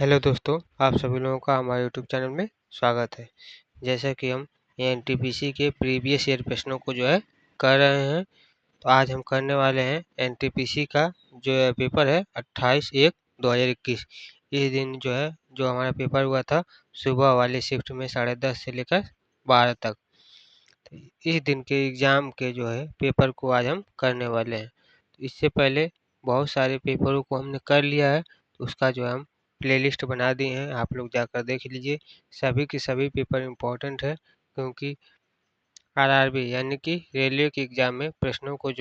Hello दोस्तों, आप सभी लोगों का हमारे यूट्यूब चैनल में स्वागत है। जैसा कि हम एनटीपीसी के प्रीवियस ईयर प्रश्नों को कर रहे हैं, तो आज हम करने वाले हैं एनटीपीसी का पेपर है 28/1/2021। इस दिन जो हमारा पेपर हुआ था सुबह वाली शिफ्ट में 10:30 से लेकर 12 तक। तो इस दिन के एग्ज़ाम के पेपर को आज हम करने वाले हैं। तो इससे पहले बहुत सारे पेपरों को हमने कर लिया है, तो उसका हम प्लेलिस्ट बना दिए हैं, आप लोग जाकर देख लीजिए। सभी के सभी पेपर इम्पोर्टेंट है, क्योंकि आरआरबी यानी कि रेलवे के एग्ज़ाम में प्रश्नों को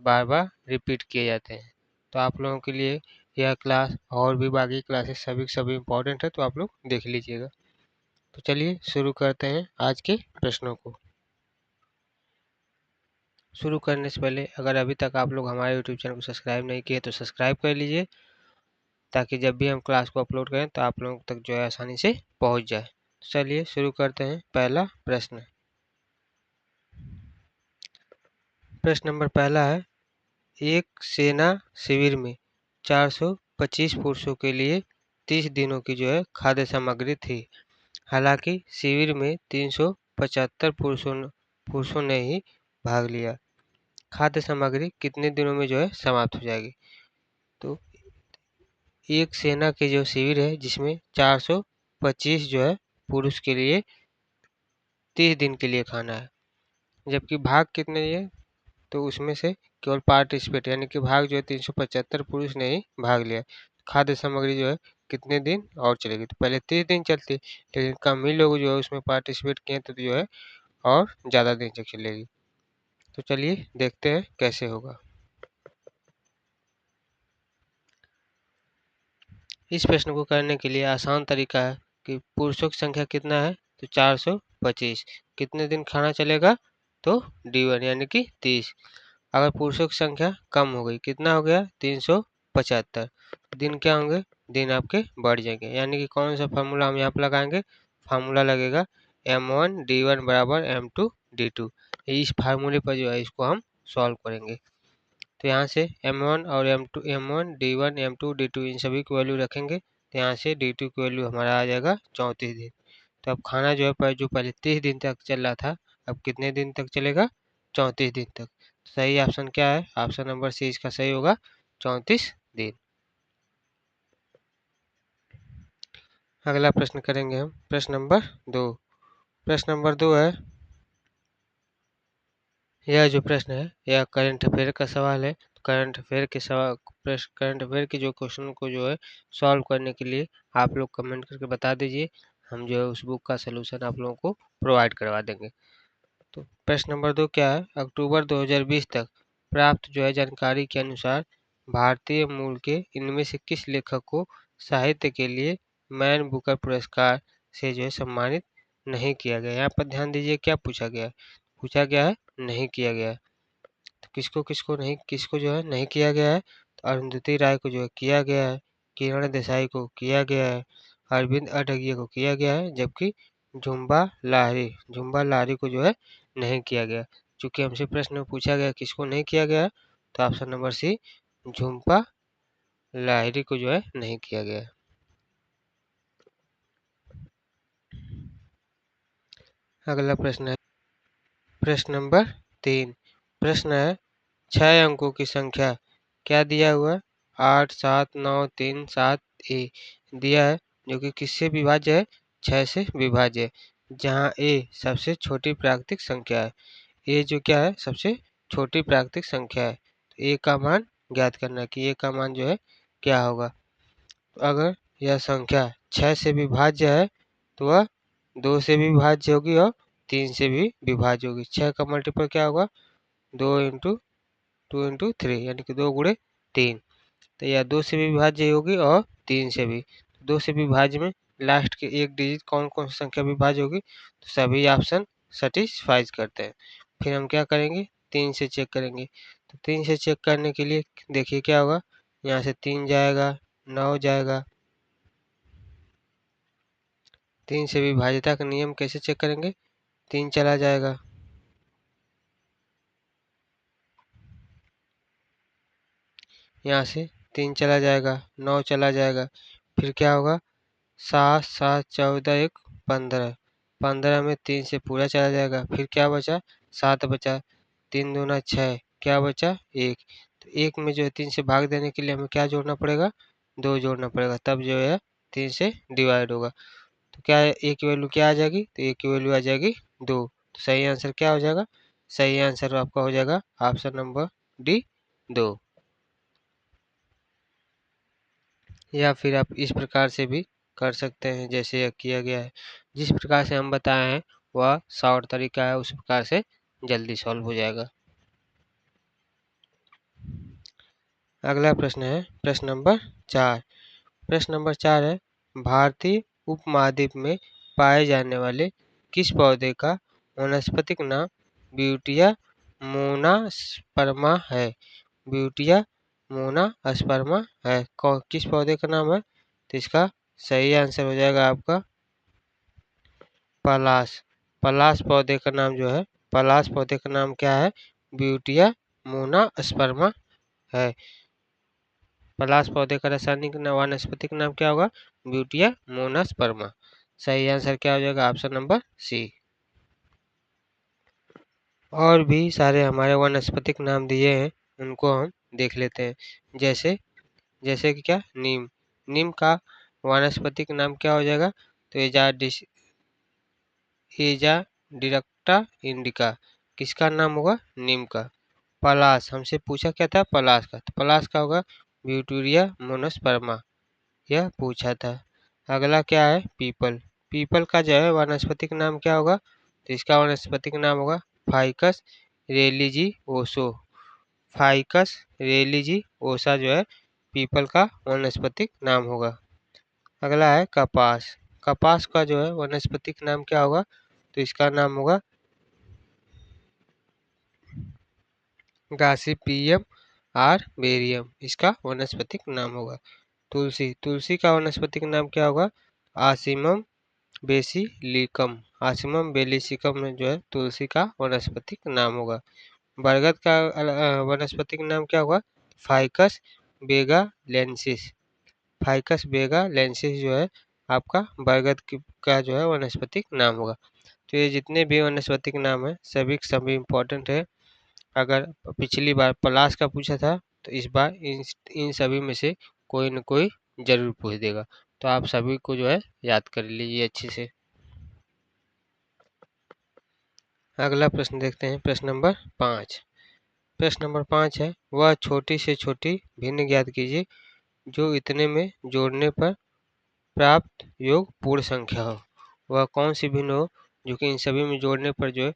बार बार रिपीट किए जाते हैं। तो आप लोगों के लिए यह क्लास और भी बाकी क्लासेस सभी के सभी इम्पोर्टेंट है, तो आप लोग देख लीजिएगा। तो चलिए शुरू करते हैं आज के प्रश्नों को। शुरू करने से पहले अगर अभी तक आप लोग हमारे यूट्यूब चैनल को सब्सक्राइब नहीं किए तो सब्सक्राइब कर लीजिए, ताकि जब भी हम क्लास को अपलोड करें तो आप लोगों तक आसानी से पहुंच जाए। तो चलिए शुरू करते हैं। पहला प्रश्न नंबर पहला है, एक सेना शिविर में 425 पुरुषों के लिए 30 दिनों की खाद्य सामग्री थी। हालांकि शिविर में 375 पुरुषों ने ही भाग लिया। खाद्य सामग्री कितने दिनों में समाप्त हो जाएगी? तो एक सेना के शिविर है जिसमें 425 पुरुष के लिए 30 दिन के लिए खाना है, जबकि भाग कितने है, तो उसमें से केवल पार्टिसिपेट यानी कि भाग 375 पुरुष ने ही भाग लिया। खाद्य सामग्री कितने दिन और चलेगी? तो पहले 30 दिन चलती, लेकिन कम ही लोग उसमें पार्टिसिपेट किए, तो और ज़्यादा दिन तक चलेगी। तो चलिए देखते हैं कैसे होगा। इस प्रश्न को करने के लिए आसान तरीका है कि पुरुषों की संख्या कितना है, तो 425। कितने दिन खाना चलेगा? तो D1 यानी कि 30। अगर पुरुषों की संख्या कम हो गई, कितना हो गया? 375। दिन क्या होंगे? दिन आपके बढ़ जाएंगे, यानी कि कौन सा फार्मूला हम यहाँ पर लगाएंगे? फार्मूला लगेगा M1D1 बराबर M2D2। इस फार्मूले पर इसको हम सॉल्व करेंगे। तो यहाँ से M1 और M1 D1 M2 D2 इन सभी की वैल्यू रखेंगे, तो यहाँ से D2 की वैल्यू हमारा आ जाएगा 34 दिन। तो अब खाना जो पहले 30 दिन तक चल रहा था, अब कितने दिन तक चलेगा? 34 दिन तक। सही ऑप्शन क्या है? ऑप्शन नंबर सी इसका सही होगा, 34 दिन। अगला प्रश्न करेंगे हम प्रश्न नंबर 2। प्रश्न नंबर 2 है, यह जो प्रश्न है यह करंट अफेयर का सवाल है। करंट अफेयर के करंट अफेयर के क्वेश्चन को सॉल्व करने के लिए आप लोग कमेंट करके बता दीजिए, हम उस बुक का सलूशन आप लोगों को प्रोवाइड करवा देंगे। तो प्रश्न नंबर 2 क्या है? अक्टूबर 2020 तक प्राप्त जानकारी के अनुसार भारतीय मूल के इनमें से किस लेखक को साहित्य के लिए मैन बुकर पुरस्कार से सम्मानित नहीं किया गया? यहाँ पर ध्यान दीजिए, क्या पूछा गया है? पूछा गया है नहीं किया गया है। तो किसको नहीं किया गया है? तो अरुंधति राय को किया गया है, किरण देसाई को किया गया है, अरविंद अडगिया को किया गया है, जबकि झुम्बा लाहिरी को नहीं किया गया। चूंकि हमसे प्रश्न में पूछा गया किसको नहीं किया गया, तो option number C Jhumpa Lahiri को नहीं किया गया। अगला प्रश्न है प्रश्न नंबर 3। प्रश्न है 6 अंकों की संख्या क्या दिया हुआ है? 8 7 9 3 7 ए दिया है, जो कि किससे विभाज्य है? 6 से विभाज्य है, जहाँ ए सबसे छोटी प्राकृतिक संख्या है। ए क्या है? सबसे छोटी प्राकृतिक संख्या है। तो ए का मान ज्ञात करना कि ए का मान क्या होगा। तो अगर यह संख्या 6 से विभाज्य है, तो वह 2 से भी विभाज्य होगी और 3 से भी विभाज्य होगी। 6 का मल्टीपल क्या होगा? 2 इंटू 2 इंटू 3 यानी कि 2 गुणे 3। तो यह 2 से भी विभाज्य होगी और 3 से भी। 2 से विभाज्य में लास्ट के एक डिजिट कौन कौन सी संख्या विभाज्य होगी? तो सभी ऑप्शन सेटिस्फाइज करते हैं। फिर हम क्या करेंगे? 3 से चेक करेंगे। तो 3 से चेक करने के लिए देखिए क्या होगा, यहाँ से 3 जाएगा, 9 जाएगा। 3 से विभाज्यता का नियम कैसे चेक करेंगे? 3 चला जाएगा, यहाँ से 3 चला जाएगा, 9 चला जाएगा, फिर क्या होगा? 7 7 14 1 15। 15 में 3 से पूरा चला जाएगा, फिर क्या बचा 7 बचा, 3 दूना 6, क्या बचा 1। तो 1 में जो है 3 से भाग देने के लिए हमें क्या जोड़ना पड़ेगा 2 जोड़ना पड़ेगा, तब जो है 3 से डिवाइड होगा। तो क्या है ए की वैल्यू क्या आ जाएगी, तो ए की वैल्यू आ जाएगी 2। तो सही आंसर क्या हो जाएगा, सही आंसर आपका हो जाएगा ऑप्शन नंबर डी 2। या फिर आप इस प्रकार से भी कर सकते हैं जैसे यह किया गया है। जिस प्रकार से हम बताए हैं वह शॉर्ट तरीका है, उस प्रकार से जल्दी सॉल्व हो जाएगा। अगला प्रश्न है प्रश्न नंबर 4। प्रश्न नंबर 4 है भारतीय उपमहाद्वीप में पाए जाने वाले किस पौधे का वानस्पतिक नाम ब्यूटिया मोनास्पर्मा है। ब्यूटिया मोनास्पर्मा है, किस पौधे का नाम है, तो इसका सही आंसर हो जाएगा आपका पलाश। पलाश पौधे का नाम जो है, पलाश पौधे का नाम क्या है, ब्यूटिया मोनास्पर्मा है। पलाश पौधे का रासायनिक वानस्पतिक नाम क्या होगा, ब्यूटिया मोनास्पर्मा। सही आंसर क्या हो जाएगा ऑप्शन नंबर सी। और भी सारे हमारे वानस्पतिक नाम दिए हैं, उनको हम देख लेते हैं। जैसे जैसे कि क्या, नीम। नीम का वानस्पतिक नाम क्या हो जाएगा, तो एजा डिरेक्टा इंडिका। किसका नाम होगा, नीम का। पलाश, हमसे पूछा क्या था पलाश का, तो पलाश का होगा ब्यूटेरिया मोनोस्पर्मा, यह पूछा था। अगला क्या है पीपल। पीपल का जो है वानस्पतिक नाम क्या होगा, तो इसका वानस्पतिक नाम होगा फाइकस रेलिजी ओसो। फाइकस रेलिजी ओसा जो है पीपल का वानस्पतिक नाम होगा। अगला है कपास। कपास का जो है वानस्पतिक नाम क्या होगा, तो इसका नाम होगा गासिपियम आर्बेरियम, इसका वानस्पतिक नाम होगा। तुलसी। तुलसी का वानस्पतिक नाम क्या होगा, आसिमम बेसिलिकम। आसिमम बेलिसिकम में जो है तुलसी का वानस्पतिक नाम होगा। बरगद का वानस्पतिक नाम क्या होगा, फाइकस बेगालेंसिस। फाइकस बेगालेंसिस जो है आपका बरगद का जो है वानस्पतिक नाम होगा। तो ये जितने भी वानस्पतिक नाम है सभी सभी इम्पोर्टेंट है। अगर पिछली बार पलाश का पूछा था, तो इस बार इन सभी में से कोई न कोई जरूर पूछ देगा। तो आप सभी को जो है याद कर लीजिए अच्छे से। अगला प्रश्न देखते हैं प्रश्न नंबर 5। प्रश्न नंबर 5 है वह छोटी से छोटी भिन्न ज्ञात कीजिए जो इतने में जोड़ने पर प्राप्त योग पूर्ण संख्या हो। वह कौन सी भिन्न हो जो कि इन सभी में जोड़ने पर जो है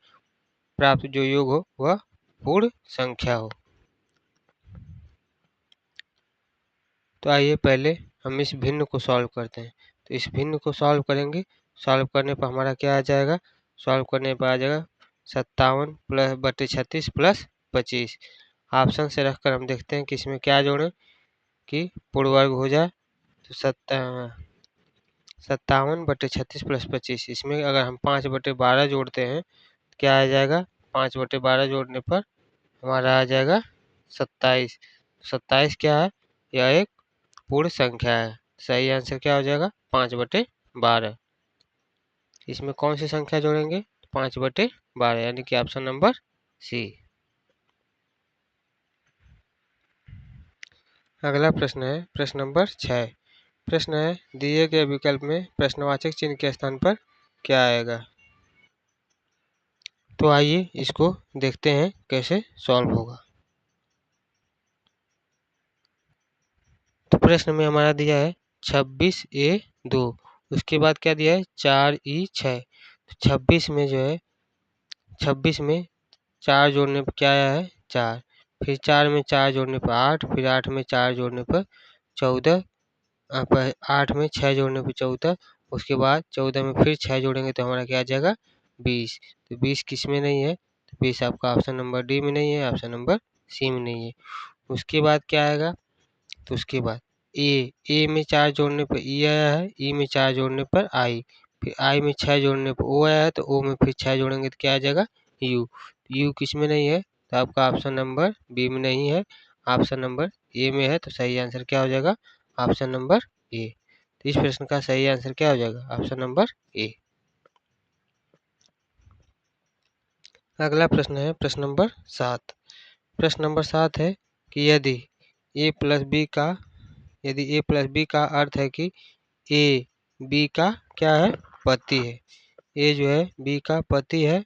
प्राप्त जो योग हो वह पूर्ण संख्या हो। तो आइए पहले हम इस भिन्न को सॉल्व करते हैं। तो इस भिन्न को सॉल्व करेंगे, सॉल्व करने पर हमारा क्या आ जाएगा, सॉल्व करने पर आ जाएगा 57 प्लस बटे 36 प्लस 25। ऑप्शन से रखकर हम देखते हैं कि इसमें क्या जोड़ें कि पूर्ण वर्ग हो जाए। तो 57 बटे 36 प्लस 25, इसमें अगर हम 5 बटे 12 जोड़ते हैं तो क्या आ जाएगा, 5 बटे 12 जोड़ने पर हमारा आ जाएगा 27। 27 क्या है, यह एक पूर्ण संख्या है। सही आंसर क्या हो जाएगा 5/12। इसमें कौन सी संख्या जोड़ेंगे, 5/12 यानी कि ऑप्शन नंबर सी। अगला प्रश्न है प्रश्न नंबर 6। प्रश्न है दिए गए विकल्प में प्रश्नवाचक चिन्ह के स्थान पर क्या आएगा। तो आइए इसको देखते हैं कैसे सॉल्व होगा। तो प्रश्न में हमारा दिया है 26A2, उसके बाद क्या दिया है 4E6। तो 26 में जो है 26 में 4 जोड़ने पर क्या आया है 4, फिर 4 में 4 जोड़ने पर 8, फिर 8 में 4 जोड़ने पर 14, 8 में 6 जोड़ने पर 14, उसके बाद 14 में फिर 6 जोड़ेंगे तो हमारा क्या आ जाएगा 20। तो 20 किस में नहीं है, तो 20 आपका ऑप्शन नंबर डी में नहीं है, ऑप्शन नंबर सी में नहीं है। उसके बाद क्या आएगा, तो उसके बाद ए में 4 जोड़ने पर ई आया है, ई में 4 जोड़ने पर आई, फिर आई में 6 जोड़ने पर ओ आया है, तो ओ में फिर 6 जोड़ेंगे तो क्या आ जाएगा यू। यू किस में नहीं है, तो आपका ऑप्शन नंबर बी में नहीं है, ऑप्शन नंबर ए में है। तो सही आंसर क्या हो जाएगा ऑप्शन नंबर ए। तो इस प्रश्न का सही आंसर क्या हो जाएगा? Option number A. अगला प्रश्न है प्रश्न नंबर 7। प्रश्न नंबर 7 है कि यदि a प्लस बी का अर्थ है कि ए बी का क्या है? पति है। ए जो है बी का पति है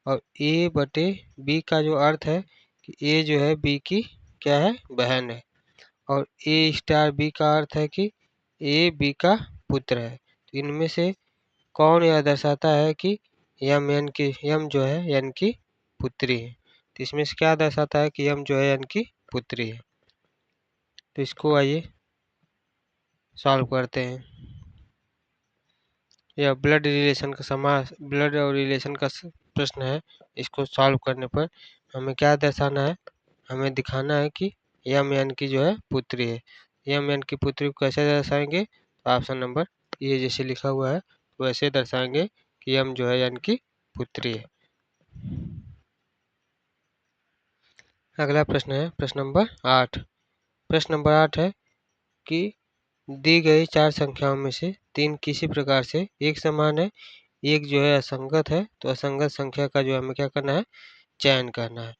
और ए बटे बी का जो अर्थ है कि ए जो है बी की क्या है? बहन है। और ए स्टार बी का अर्थ है कि ए बी का पुत्र है। तो इनमें से कौन यह दर्शाता है कि यम जो है यानी कि पुत्री है? तो इसमें से क्या दर्शाता है कि यम जो है यानी कि पुत्री है? तो इसको आइए सॉल्व करते हैं। यह ब्लड और रिलेशन का प्रश्न है। इसको सॉल्व करने पर हमें क्या दर्शाना है? हमें दिखाना है कि यम यानी कि जो है पुत्री है। यम यानी कि पुत्री को कैसे दर्शाएंगे? तो ऑप्शन नंबर ये जैसे लिखा हुआ है वैसे दर्शाएंगे कि यम जो है यानी कि पुत्री है। अगला प्रश्न है प्रश्न नंबर 8। प्रश्न नंबर 8 है कि दी गई 4 संख्याओं में से 3 किसी प्रकार से एक समान है, एक जो है असंगत है। तो असंगत संख्या का जो हमें क्या करना है? चयन करना है।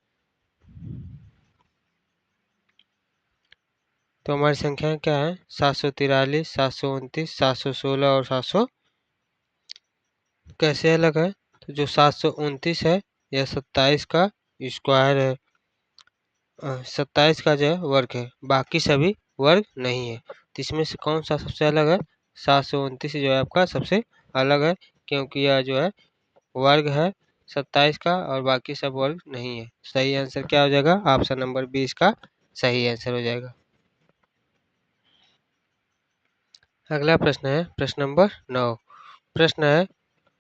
तो हमारी संख्याएं क्या है? 743, 729, 716 और 700 कैसे अलग है? तो जो 729 है यह 27 का स्क्वायर है, 27 का जो है वर्ग है, बाकी सभी वर्ग नहीं है। तो इसमें से कौन सा सबसे अलग है? 729 जो है आपका सबसे अलग है, क्योंकि यह जो है वर्ग है 27 का और बाकी सब वर्ग नहीं है। सही आंसर क्या हो जाएगा? ऑप्शन नंबर 20 का सही आंसर हो जाएगा। अगला प्रश्न है प्रश्न नंबर 9। प्रश्न है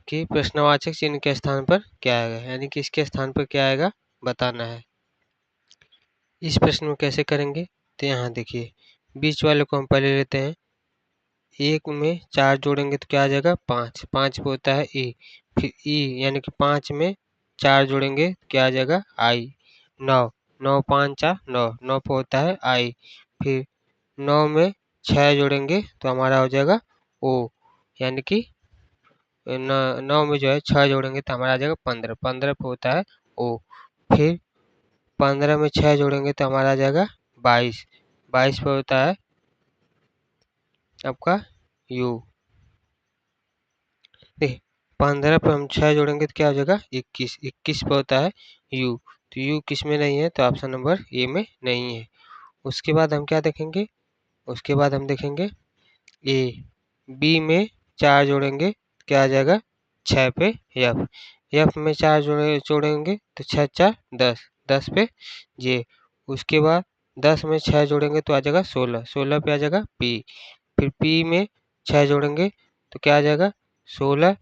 कि प्रश्नवाचक चिन्ह के स्थान पर क्या आएगा, यानी कि इसके स्थान पर क्या आएगा बताना है। इस प्रश्न में कैसे करेंगे? तो यहाँ देखिए बीच वाले को हम पहले लेते हैं। एक में 4 जोड़ेंगे तो क्या आ जाएगा? 5। 5 पे होता है ई, फिर ई यानी कि 5 में 4 जोड़ेंगे तो क्या आ जाएगा? आई। 9, 9 5 9, 9 पे होता है आई। फिर 9 में 6 जोड़ेंगे तो हमारा हो जाएगा ओ, यानी कि 9 में जो है 6 जोड़ेंगे तो हमारा आ जाएगा 15। 15 पे होता है ओ। फिर 15 में 6 जोड़ेंगे तो हमारा आ जाएगा 22। 22 पे होता है आपका यू। देखिए 15 पे हम 6 जोड़ेंगे तो क्या हो जाएगा? 21। 21 पे होता है यू, तो यू किस में नहीं है? तो ऑप्शन नंबर ए में नहीं है। उसके बाद हम क्या देखेंगे? उसके बाद हम देखेंगे ए बी में 4 जोड़ेंगे क्या आ जाएगा? 6 पे एफ। एफ में 4 जोड़ेंगे तो 6 4 10, 10 पे जे। उसके बाद 10 में 6 जोड़ेंगे तो आ जाएगा 16, 16 पे आ जाएगा पी। फिर पी में 6 जोड़ेंगे तो क्या आ जाएगा? 16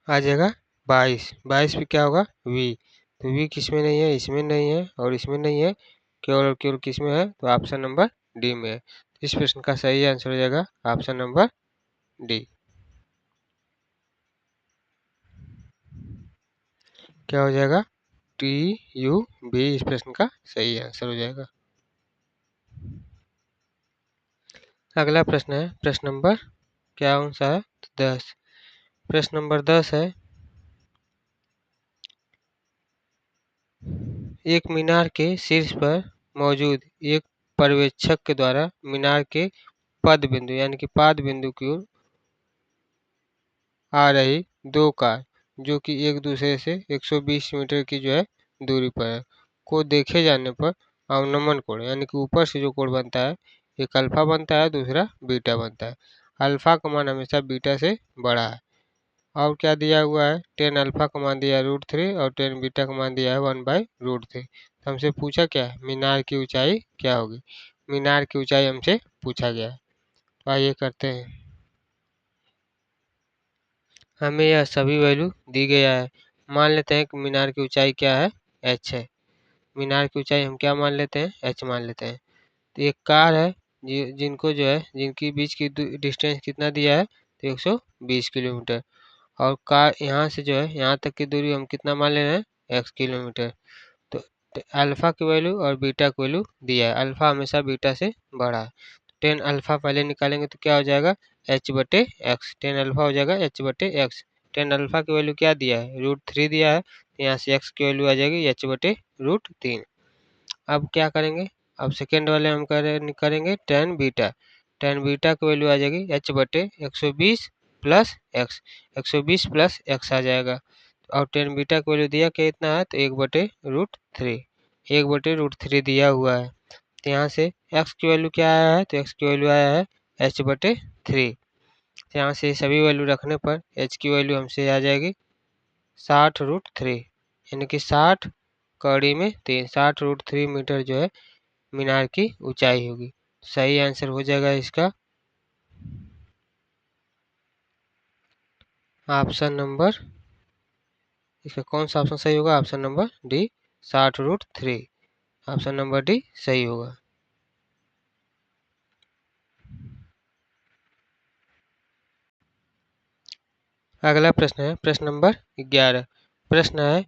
आ जाएगा 22। 22 पे क्या होगा? वी। तो वी किस में नहीं है? इसमें नहीं है और इसमें नहीं है, केवल और केवल किस में है? तो ऑप्शन नंबर डी में है। इस प्रश्न का सही आंसर हो जाएगा ऑप्शन नंबर डी। क्या हो जाएगा? टी यू बी इस प्रश्न का सही आंसर हो जाएगा। अगला प्रश्न है प्रश्न नंबर क्या कौन सा है? 10। प्रश्न नंबर 10 है एक मीनार के शीर्ष पर मौजूद एक पर्यवेक्षक के द्वारा मीनार के पद बिंदु यानी कि पाद बिंदु की ओर आ रही 2 कार जो कि एक दूसरे से 120 मीटर की जो है दूरी पर है को देखे जाने पर अवनमन कोण यानी कि ऊपर से जो कोण बनता है एक अल्फा बनता है, दूसरा बीटा बनता है। अल्फा का मान हमेशा बीटा से बड़ा है। और क्या दिया हुआ है? 10 अल्फा का मान दिया है √3 और 10 बीटा का मान दिया है 1/√3। हमसे पूछा क्या है? मीनार की ऊंचाई क्या होगी? मीनार की ऊंचाई हमसे पूछा गया है। तो आइए करते हैं। हमें यह सभी वैल्यू दी गया है। मान लेते हैं कि मीनार की ऊंचाई क्या है? h है। मीनार की ऊंचाई हम क्या मान लेते हैं? h मान लेते हैं। तो एक कार है जिनको जो है जिनकी बीच की डिस्टेंस कितना दिया है? तो 120 किलोमीटर। और कार यहाँ से जो है यहाँ तक की दूरी हम कितना मान ले रहे हैं? x kilometre. तो अल्फा की वैल्यू और बीटा की वैल्यू दिया है। अल्फा हमेशा बीटा से बड़ा है। टेन अल्फा पहले निकालेंगे तो क्या हो जाएगा h/x। टेन अल्फा हो जाएगा h/x। टेन अल्फा की वैल्यू क्या दिया है √3 दिया है, तो यहाँ से x की वैल्यू आ जाएगी h/√3। अब क्या करेंगे, अब सेकेंड वाले हम करेंगे टेन बीटा। टेन बीटा की वैल्यू आ जाएगी h/120 plus x, 120 plus x आ जाएगा। और टेन बीटा की वैल्यू दिया कितना है तो 1/√3, 1/√3 दिया हुआ है। तो यहाँ से x की वैल्यू क्या आया है तो x की वैल्यू आया है h/3। तो यहाँ से सभी वैल्यू रखने पर h की वैल्यू हमसे आ जाएगी 60√3, यानी कि 60 कड़ी में 3, 60√3 मीटर जो है मीनार की ऊंचाई होगी। सही आंसर हो जाएगा इसका ऑप्शन नंबर, इसका कौन सा ऑप्शन सही होगा, option number D 60√3, option number D सही होगा। अगला प्रश्न है प्रश्न नंबर 11। प्रश्न है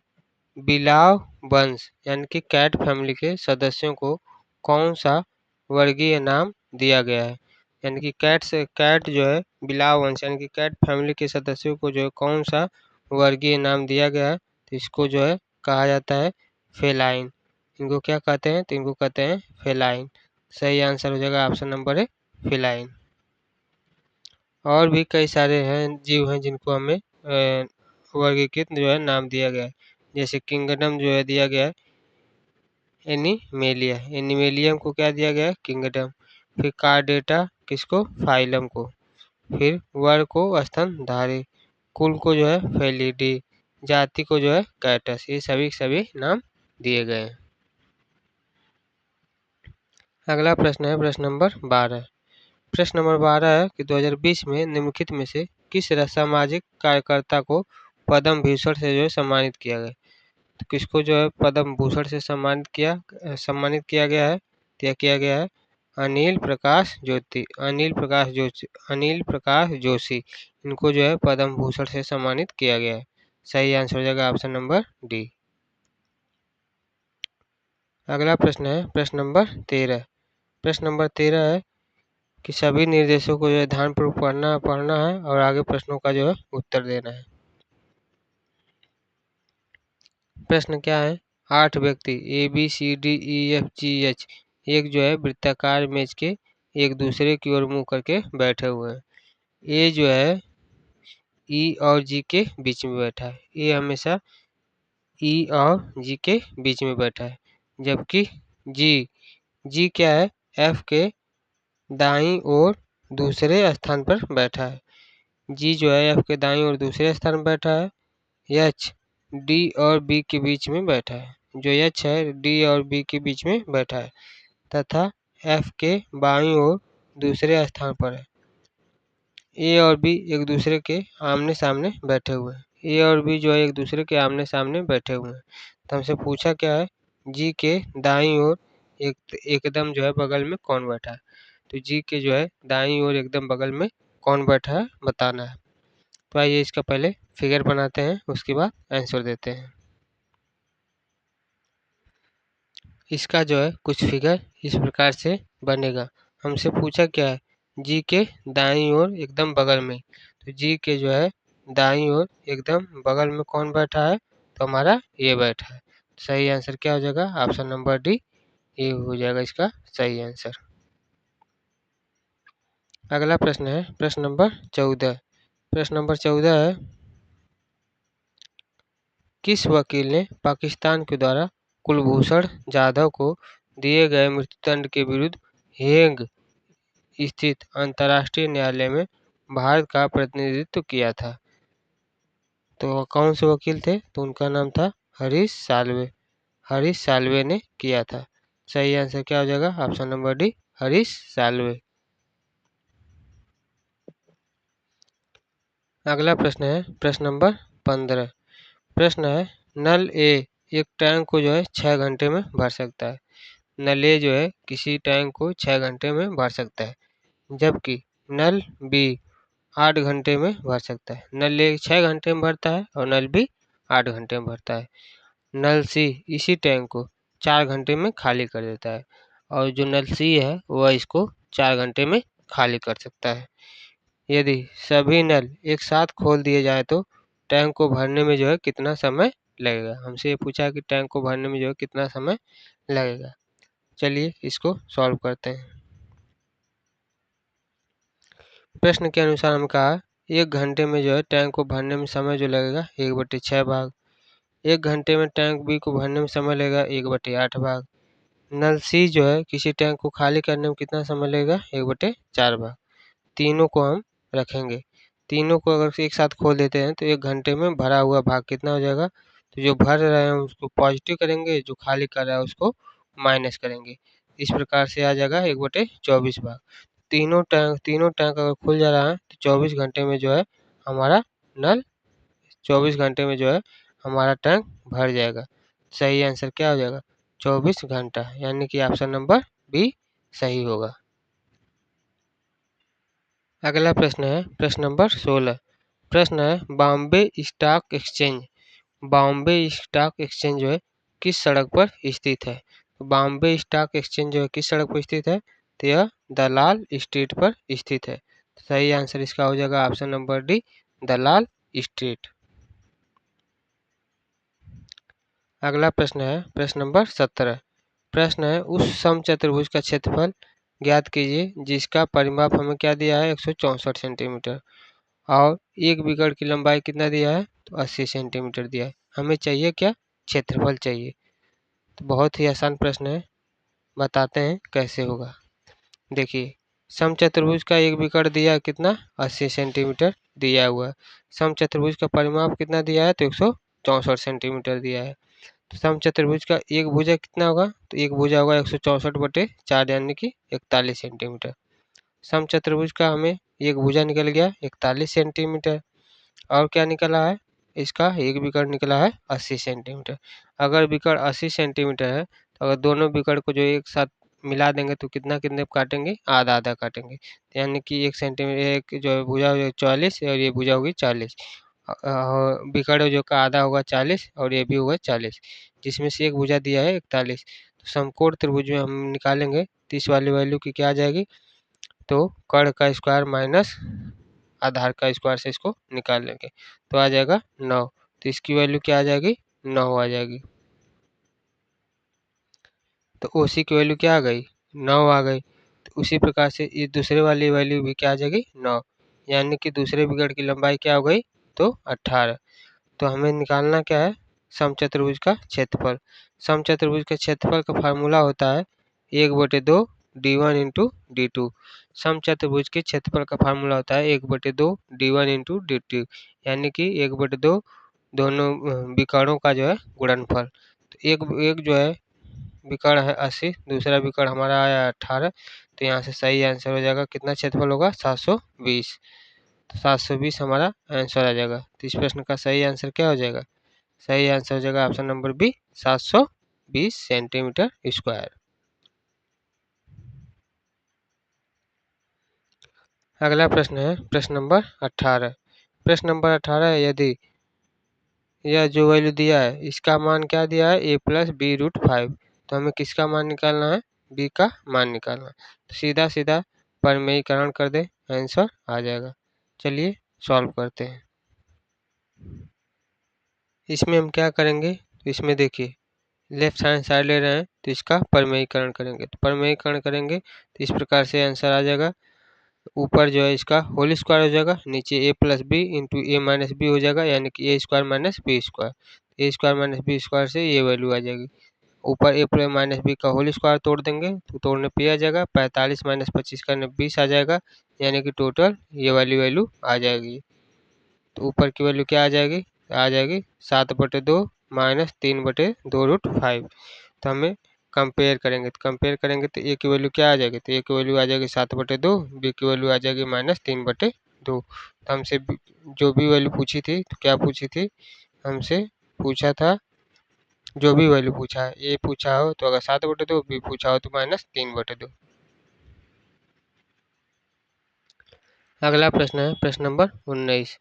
बिलाव वंश यानी कि कैट फैमिली के सदस्यों को कौन सा वर्गीय नाम दिया गया है। यानी कि कैट जो है बिलाव वंश यानी कि कैट फैमिली के सदस्यों को जो है कौन सा वर्गीय नाम दिया गया है, तो इसको जो है कहा जाता है फेलाइन। इनको क्या कहते हैं तो इनको कहते हैं फेलाइन। सही आंसर हो जाएगा ऑप्शन नंबर है फेलाइन। और भी कई सारे हैं जीव हैं जिनको हमें वर्गीकृत जो है नाम दिया गया है, जैसे किंगडम जो है दिया गया है एनिमेलिया, एनिमेलियम को क्या दिया गया है किंगडम। फिर कार्डेटा किसको फाइलम को, फिर वर्ग को स्तनधारी, कुल को जो है फेलिडी, जाति को जो है कैटस, ये सभी नाम दिए गए हैं। अगला प्रश्न है प्रश्न नंबर 12। प्रश्न नंबर 12 है कि 2020 में निम्नलिखित में से किस सामाजिक कार्यकर्ता को पद्म भूषण से जो है सम्मानित किया गया। तो किसको जो है पद्म भूषण से सम्मानित किया गया है, तो किया गया है अनिल प्रकाश जोशी, इनको जो है पद्म भूषण से सम्मानित किया गया है। सही आंसर हो जाएगा ऑप्शन नंबर डी। अगला प्रश्न है प्रश्न नंबर 13। प्रश्न नंबर 13 है कि सभी निर्देशों को जो है ध्यानपूर्वक पढ़ना है और आगे प्रश्नों का जो है उत्तर देना है। प्रश्न क्या है, 8 व्यक्ति ABCDEFGH एक जो है वृत्ताकार मेज के एक दूसरे की ओर मुंह करके बैठे हुए हैं। ए जो है ई और जी के बीच में बैठा है, ए हमेशा ई और जी के बीच में बैठा है, जबकि जी क्या है एफ के दाईं ओर दूसरे स्थान पर बैठा है। जी जो है एफ के दाईं ओर दूसरे स्थान पर बैठा है। एच डी और बी के बीच में बैठा है, जो एच है डी और बी के बीच में बैठा है, तथा एफ के बाईं ओर दूसरे स्थान पर है। ए और बी एक दूसरे के आमने सामने बैठे हुए हैं, ए और बी जो है एक दूसरे के आमने सामने बैठे हुए हैं। तो हमसे पूछा क्या है जी के दाईं ओर एकदम जो है बगल में कौन बैठा है। तो जी के जो है दाईं ओर एकदम बगल में कौन बैठा है बताना है। तो आइए इसका पहले फिगर बनाते हैं, उसके बाद आंसर देते हैं। इसका जो है कुछ फिगर इस प्रकार से बनेगा। हमसे पूछा क्या है जी के दाईं ओर एकदम बगल में, तो जी के जो है दाईं ओर एकदम बगल में कौन बैठा है, तो हमारा ये बैठा है। सही आंसर क्या हो जाएगा ऑप्शन नंबर डी, ये हो जाएगा इसका सही आंसर। अगला प्रश्न है प्रश्न नंबर 14। प्रश्न नंबर 14 है किस वकील ने पाकिस्तान के द्वारा कुलभूषण जाधव को दिए गए मृत्युदंड के विरुद्ध हेग स्थित अंतर्राष्ट्रीय न्यायालय में भारत का प्रतिनिधित्व किया था। तो कौन से वकील थे, तो उनका नाम था हरीश साल्वे, हरीश साल्वे ने किया था। सही आंसर क्या हो जाएगा option number D Harish Salve. अगला प्रश्न है प्रश्न नंबर 15। प्रश्न है नल ए एक टैंक को जो है 6 घंटे में भर सकता है। नल ए जो है किसी टैंक को 6 घंटे में भर सकता है, जबकि नल बी 8 घंटे में भर सकता है। नल ए 6 घंटे में भरता है और नल बी 8 घंटे में भरता है। नल सी इसी टैंक को 4 घंटे में खाली कर देता है, और जो नल सी है वह इसको 4 घंटे में खाली कर सकता है। यदि सभी नल एक साथ खोल दिए जाए तो टैंक को भरने में जो है कितना समय लगेगा। हमसे ये पूछा कि टैंक को भरने में जो है कितना समय लगेगा। चलिए इसको सॉल्व करते हैं। प्रश्न के अनुसार हम कहा 1 घंटे में जो है टैंक को भरने में समय जो लगेगा 1/6 भाग। 1 घंटे में टैंक बी को भरने में समय लगेगा 1/8 भाग। नल सी जो है किसी टैंक को खाली करने में कितना समय लगेगा 1/4 भाग। तीनों को हम रखेंगे। तीनों को अगर एक साथ खोल देते हैं तो 1 घंटे में भरा हुआ भाग कितना हो जाएगा। तो जो भर रहे हैं उसको पॉजिटिव करेंगे, जो खाली कर रहा है उसको माइनस करेंगे। इस प्रकार से आ जाएगा 1/24 भाग। तीनों टैंक अगर खुल जा रहा है तो 24 घंटे में जो है हमारा नल 24 घंटे में जो है हमारा टैंक भर जाएगा। सही आंसर क्या हो जाएगा 24 घंटा, यानी कि ऑप्शन नंबर बी सही होगा। अगला प्रश्न है प्रश्न नंबर 16। प्रश्न है Bombay stock exchange. Bombay stock exchange जो है किस सड़क पर स्थित है। बॉम्बे स्टॉक एक्सचेंज जो है किस सड़क पर स्थित है, तो यह दलाल स्ट्रीट पर स्थित है। सही आंसर इसका हो जाएगा ऑप्शन नंबर डी, दलाल स्ट्रीट। अगला प्रश्न है प्रश्न नंबर 17। प्रश्न है उस समचतुर्भुज का क्षेत्रफल ज्ञात कीजिए जिसका परिमाप हमें क्या दिया है 164 सेंटीमीटर और एक बिगड़ की लंबाई कितना दिया है, तो 80 सेंटीमीटर दिया है। हमें चाहिए क्या, क्षेत्रफल चाहिए। तो बहुत ही आसान प्रश्न है, बताते हैं कैसे होगा। देखिए समचतुर्भुज का एक बिगड़ दिया कितना 80 सेंटीमीटर दिया हुआ है। समचतुर्भुज का परिमाप कितना दिया है, तो 164 सेंटीमीटर दिया है। तो समचतुर्भुज का एक भुजा कितना होगा, तो एक भुजा होगा 164/4 यानी कि 41 सेंटीमीटर। समचतुर्भुज का हमें एक भुजा निकल गया 41 सेंटीमीटर और क्या निकला है, इसका एक बिगड़ निकला है 80 सेंटीमीटर। अगर बिगड़ 80 सेंटीमीटर है तो अगर दोनों बिगड़ को जो एक साथ मिला देंगे तो कितना कितने काटेंगे, आधा आधा काटेंगे। यानी कि 1 सेंटीमीटर एक जो भुजा हो 44 और ये भुजा होगी 40। बिगड़ जो का आधा होगा 40 और ये भी होगा 40, जिसमें से एक भुजा दिया है 41। तो समकोण त्रिभुज में हम निकालेंगे तो इस वाली वैल्यू की क्या आ जाएगी, तो कर्ण का स्क्वायर माइनस आधार का स्क्वायर से इसको निकाल लेंगे तो आ जाएगा 9। तो इसकी वैल्यू क्या आ जाएगी, 9 आ जाएगी। तो ओसी की वैल्यू क्या आ गई, 9 आ गई। तो उसी प्रकार से ये दूसरे वाली वैल्यू भी क्या आ जाएगी 9, यानी कि दूसरे बिगड़ की लंबाई क्या हो गई, तो 18। तो हमें निकालना क्या है, समचतुर्भुज का क्षेत्रफल। समचतुर्भुज के क्षेत्रफल का फार्मूला होता है 1/2 d1 इंटू d2। समचतुर्भुज के क्षेत्रफल का फार्मूला होता है 1/2 d1 इंटू d2, यानी कि 1/2 दोनों विकर्णों का जो है गुणनफल। तो एक एक जो है विकर्ण है 80, दूसरा विकर्ण हमारा आया 18। तो यहाँ से सही आंसर हो जाएगा कितना क्षेत्रफल होगा 720। तो 720 हमारा आंसर आ जाएगा। तो इस प्रश्न का सही आंसर क्या हो जाएगा, सही आंसर हो जाएगा option number B 720 centimetre square. अगला प्रश्न है प्रश्न नंबर 18। प्रश्न नंबर 18 यदि यह जो वैल्यू दिया है इसका मान क्या दिया है a+b√5, तो हमें किसका मान निकालना है, b का मान निकालना है। तो सीधा सीधा परिमेयीकरण कर दे, आंसर आ जाएगा। चलिए सॉल्व करते हैं। इसमें हम क्या करेंगे, तो इसमें देखिए लेफ्ट हैंड साइड ले रहे हैं तो इसका परिमेयीकरण करेंगे। तो परिमेयीकरण करेंगे तो इस प्रकार से आंसर आ जाएगा। ऊपर जो है इसका होल स्क्वायर हो जाएगा, नीचे a+b इंटू a-b हो जाएगा, यानी कि a² minus B square. a² minus B square से ये वैल्यू आ जाएगी। ऊपर a माइनस बी का होल स्क्वायर तोड़ देंगे तो तोड़ने पे आ जाएगा 45 माइनस 25 करने 20 आ जाएगा, यानी कि टोटल ये वाली वैल्यू आ जाएगी। तो ऊपर की वैल्यू क्या आ जाएगी 7/2 माइनस 3/2√5। तो हमें कंपेयर करेंगे, तो कंपेयर करेंगे तो ए की वैल्यू क्या आ जाएगी, तो ए की वैल्यू आ जाएगी 7/2, बी की वैल्यू आ जाएगी -3/2। तो हमसे जो भी वैल्यू पूछी थी, तो क्या पूछी थी, हमसे पूछा था जो भी वैल्यू पूछा है, ए पूछा हो तो अगर 7/2, बी पूछा हो तो -3/2। अगला प्रश्न है प्रश्न नंबर 19।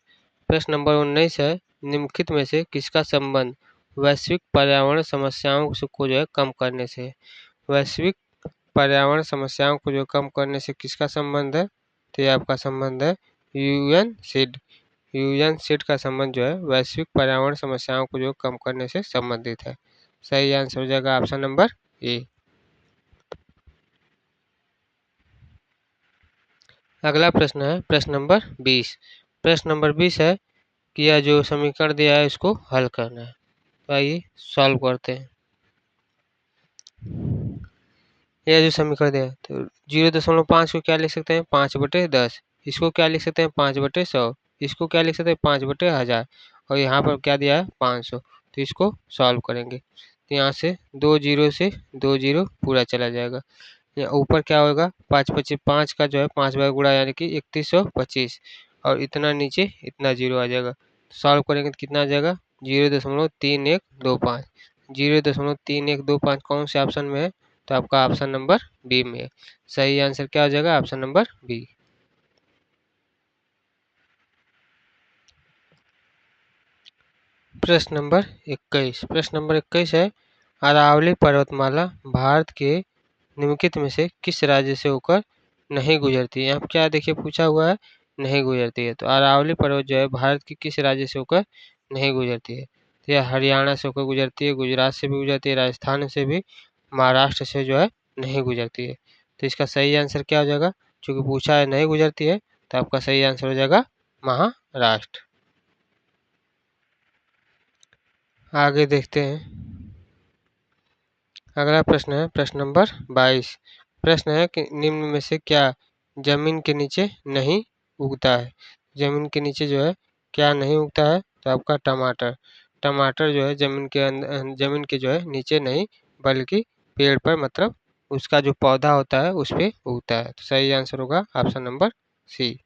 प्रश्न नंबर 19 है निम्नलिखित में से किसका संबंध वैश्विक पर्यावरण समस्याओं को जो है कम करने से। वैश्विक पर्यावरण समस्याओं को जो कम करने से किसका संबंध है? तो ये आपका संबंध है यूएन सीड। यूएन सीड का संबंध जो है वैश्विक पर्यावरण समस्याओं को जो कम करने से संबंधित है। सही आंसर हो जाएगा ऑप्शन नंबर ए। अगला प्रश्न है प्रश्न नंबर 20। प्रश्न नंबर 20 है कि यह जो समीकरण दिया है इसको हल करना है। तो आइए सॉल्व करते हैं। यह जो समीकरण दिया है तो 0.5 को क्या लिख सकते हैं 5/10। इसको क्या लिख सकते हैं 5/100। इसको क्या लिख सकते हैं 5/1000। और यहाँ पर क्या दिया है 500। तो इसको सॉल्व करेंगे तो यहाँ से 2 जीरो से 2 जीरो पूरा चला जाएगा। ऊपर क्या होगा 5 का जो है 5 बार गुणा यानी कि 3125 और इतना नीचे इतना जीरो आ जाएगा। सॉल्व करेंगे तो कितना आ जाएगा 0.3125। 0.3125 कौन से ऑप्शन में है? तो आपका ऑप्शन नंबर बी में है। सही आंसर क्या हो जाएगा ऑप्शन नंबर बी। प्रश्न नंबर 21। प्रश्न नंबर 21 है अरावली पर्वतमाला भारत के निम्नलिखित में से किस राज्य से होकर नहीं गुजरती है? यहाँ पर क्या देखिए पूछा हुआ है नहीं गुजरती है। तो अरावली पर्वत जो है भारत की किस राज्य से होकर नहीं गुजरती है? तो यह हरियाणा से होकर गुजरती है, गुजरात से भी गुजरती है, राजस्थान से भी, महाराष्ट्र से जो है नहीं गुजरती है। तो इसका सही आंसर क्या हो जाएगा? चूंकि पूछा है नहीं गुजरती है तो आपका सही आंसर हो जाएगा महाराष्ट्र। आगे देखते हैं। अगला प्रश्न है प्रश्न नंबर 22। प्रश्न है कि निम्न में से क्या जमीन के नीचे नहीं उगता है? जमीन के नीचे जो है क्या नहीं उगता है? तो आपका टमाटर। टमाटर जो है जमीन के अंदर जमीन के जो है नीचे नहीं बल्कि पेड़ पर मतलब उसका जो पौधा होता है उस पे उगता है। तो सही आंसर होगा ऑप्शन नंबर सी।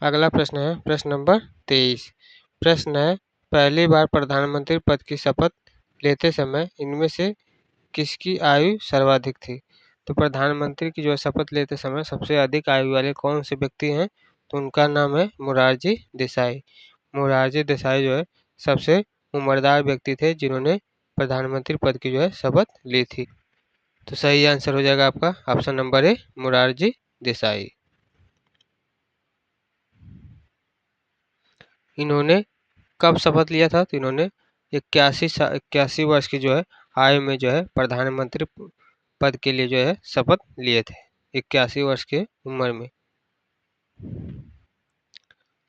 अगला प्रश्न है प्रश्न नंबर 23। प्रश्न है पहली बार प्रधानमंत्री पद की शपथ लेते समय इनमें से किसकी आयु सर्वाधिक थी? तो प्रधानमंत्री की जो शपथ लेते समय सबसे अधिक आयु वाले कौन से व्यक्ति हैं? तो उनका नाम है मोरारजी देसाई। मोरारजी देसाई जो है सबसे उम्रदार व्यक्ति थे जिन्होंने प्रधानमंत्री पद की जो है शपथ ली थी। तो सही आंसर हो जाएगा आपका option number A Morarji Desai. इन्होंने कब शपथ लिया था? तो इन्होंने 81 वर्ष की जो है आयु में जो है प्रधानमंत्री पद के लिए जो है शपथ लिए थे 81 वर्ष की उम्र में।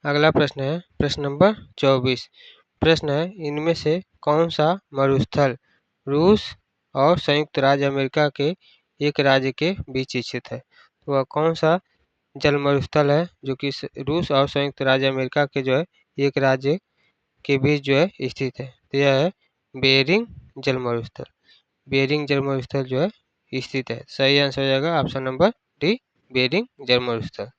अगला प्रश्न है प्रश्न नंबर 24। प्रश्न है इनमें से कौन सा मरुस्थल रूस और संयुक्त राज्य अमेरिका के एक राज्य के बीच स्थित है? तो वह कौन सा जल मरुस्थल है जो कि रूस और संयुक्त राज्य अमेरिका के जो है एक राज्य के बीच जो है स्थित है? तो यह है बेरिंग जल मरुस्थल। बेरिंग जल मरुस्थल जो है स्थित है। सही आंसर हो जाएगा ऑप्शन नंबर डी बेरिंग जल मरुस्थल।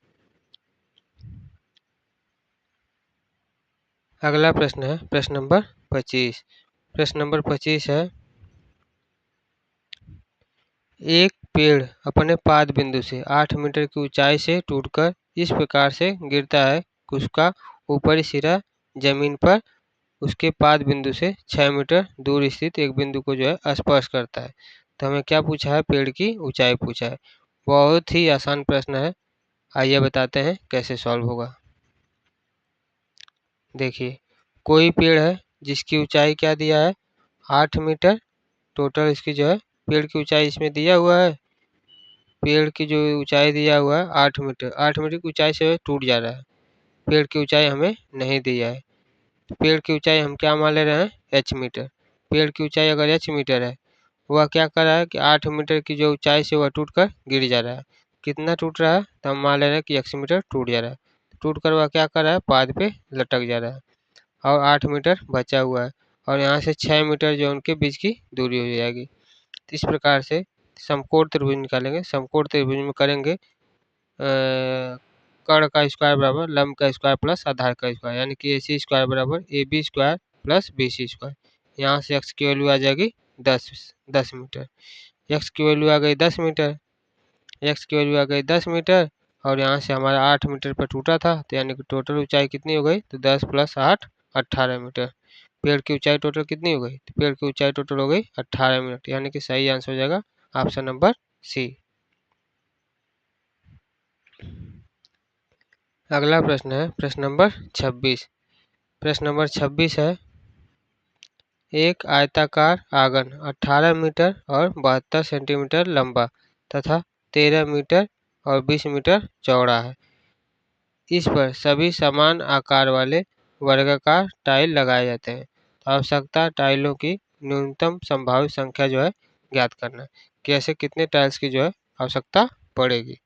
अगला प्रश्न है प्रश्न नंबर 25। प्रश्न नंबर 25 है एक पेड़ अपने पाद बिंदु से 8 मीटर की ऊंचाई से टूटकर इस प्रकार से गिरता है कि उसका ऊपरी सिरा जमीन पर उसके पाद बिंदु से 6 मीटर दूर स्थित एक बिंदु को जो है स्पर्श करता है। तो हमें क्या पूछा है? पेड़ की ऊंचाई पूछा है। बहुत ही आसान प्रश्न है। आइए बताते हैं कैसे सॉल्व होगा। देखिए कोई पेड़ है जिसकी ऊंचाई क्या दिया है 8 मीटर। टोटल इसकी जो है पेड़ की ऊंचाई इसमें दिया हुआ है। पेड़ की जो ऊंचाई दिया हुआ है 8 मीटर। 8 मीटर की ऊंचाई से टूट जा रहा है। पेड़ की ऊंचाई हमें नहीं दिया है। पेड़ की ऊंचाई हम क्या मान ले रहे हैं h मीटर। पेड़ की ऊंचाई अगर h मीटर है वह क्या कर रहा है कि 8 मीटर की जो ऊंचाई से वह टूटकर गिर जा रहा है। कितना टूट रहा है? तो हम मान ले रहे हैं कि x मीटर टूट जा रहा है। टूट कर वह क्या कर रहा है पाद पे लटक जा रहा है और 8 मीटर बचा हुआ है और यहाँ से 6 मीटर जो उनके बीच की दूरी हो जाएगी। तो इस प्रकार से समकोण त्रिभुज निकालेंगे। समकोण त्रिभुज में करेंगे कर्ण का स्क्वायर बराबर लंब का स्क्वायर प्लस आधार का स्क्वायर यानी कि AC स्क्वायर बराबर AB square plus BC square. यहाँ से x की वैल्यू आ जाएगी 10 मीटर। x की वैल्यू आ गई 10 मीटर। x की वैल्यू आ गई 10 मीटर और यहाँ से हमारा 8 मीटर पर टूटा था तो यानी कि टोटल ऊंचाई कितनी हो गई? तो 10 + 8 18 मीटर। पेड़ की ऊंचाई टोटल कितनी हो गई? तो पेड़ की ऊंचाई टोटल हो गई 18 मीटर यानी कि सही आंसर हो जाएगा ऑप्शन नंबर सी। अगला प्रश्न है प्रश्न नंबर 26। प्रश्न नंबर 26 है, एक आयताकार आंगन 18 मीटर और 72 सेंटीमीटर लंबा तथा 13 मीटर और 20 मीटर चौड़ा है। इस पर सभी समान आकार वाले वर्गाकार टाइल लगाए जाते हैं। तो आवश्यकता टाइलों की न्यूनतम संभावित संख्या जो है ज्ञात करना है कि ऐसे कितने टाइल्स की जो है आवश्यकता पड़ेगी।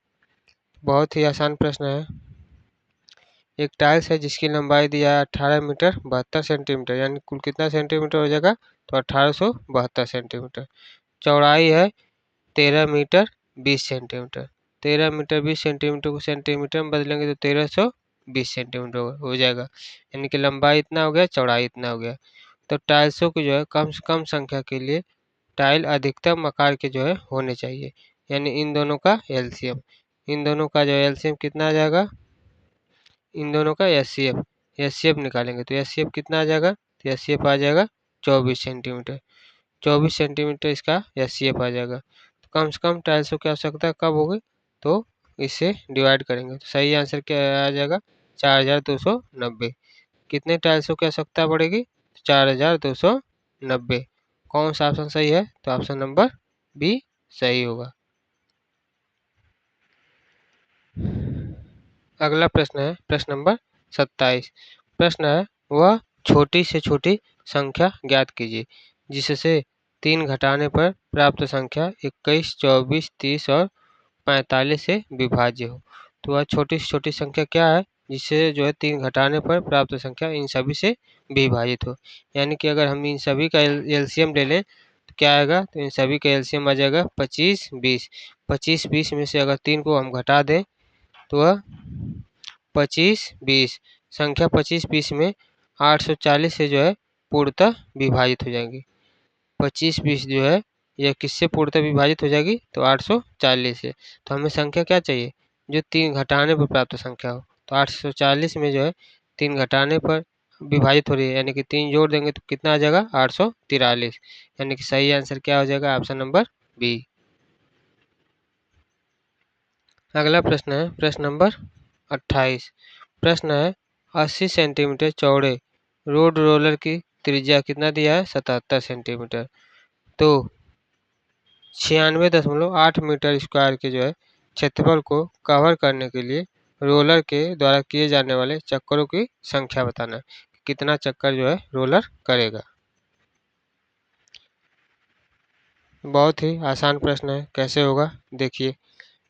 बहुत ही आसान प्रश्न है। एक टाइल्स है जिसकी लंबाई दिया है 18 मीटर 72 सेंटीमीटर, यानी कुल कितना सेंटीमीटर हो जाएगा, तो 1872 सेंटीमीटर। चौड़ाई है 13 मीटर 20 सेंटीमीटर। 13 मीटर 20 सेंटीमीटर को सेंटीमीटर में बदलेंगे तो 1320 सेंटीमीटर हो जाएगा, यानी कि लंबाई इतना हो गया, चौड़ाई इतना हो गया। तो टाइल्सों की जो है कम से कम संख्या के लिए टाइल अधिकतम आकार के जो है होने चाहिए, यानी इन दोनों का एलसीएम। इन दोनों का जो एलसीएम कितना आ जाएगा, इन दोनों का एचसीएफ निकालेंगे तो एचसीएफ कितना आ जाएगा, तो एचसीएफ आ जाएगा 24 सेंटीमीटर। 24 सेंटीमीटर इसका एचसीएफ आ जाएगा। तो कम से कम टाइल्सों की आवश्यकता कब होगी, तो इससे डिवाइड करेंगे तो सही आंसर क्या आ जाएगा, 4290। कितने टाइल्सों की आवश्यकता पड़ेगी, 4290। कौन सा ऑप्शन सही है, तो ऑप्शन नंबर बी सही होगा। अगला प्रश्न है प्रश्न नंबर 27। प्रश्न है, वह छोटी से छोटी संख्या ज्ञात कीजिए जिससे 3 घटाने पर प्राप्त संख्या 21, 24, 30 और 45 से विभाज्य हो। तो वह छोटी से छोटी संख्या क्या है जिससे जो है 3 घटाने पर प्राप्त संख्या इन सभी से विभाजित हो। यानी कि अगर हम इन सभी का एलसीएम ले लें तो क्या आएगा, तो इन सभी का एलसीएम आ जाएगा 25, 20। 25, 20 में से अगर 3 को हम घटा दें तो वह 25, 20 संख्या 25, 20 में 840 से जो है पूर्णतः विभाजित हो जाएंगी। 25, 20 जो है यह किससे पूर्णतः विभाजित हो जाएगी, तो 840 से। तो हमें संख्या क्या चाहिए, जो 3 घटाने पर प्राप्त संख्या हो। तो 840 में जो है 3 घटाने पर विभाजित हो रही है, यानी कि 3 जोड़ देंगे तो कितना आ जाएगा, 843। यानी कि सही आंसर क्या हो जाएगा, ऑप्शन नंबर बी। अगला प्रश्न है प्रश्न नंबर 28। प्रश्न है, 80 सेंटीमीटर चौड़े रोड रोलर की त्रिज्या कितना दिया है, 77 सेंटीमीटर। तो 96.8 मीटर स्क्वायर के जो है क्षेत्रफल को कवर करने के लिए रोलर के द्वारा किए जाने वाले चक्करों की संख्या बताना है। कितना चक्कर जो है रोलर करेगा। बहुत ही आसान प्रश्न है, कैसे होगा देखिए।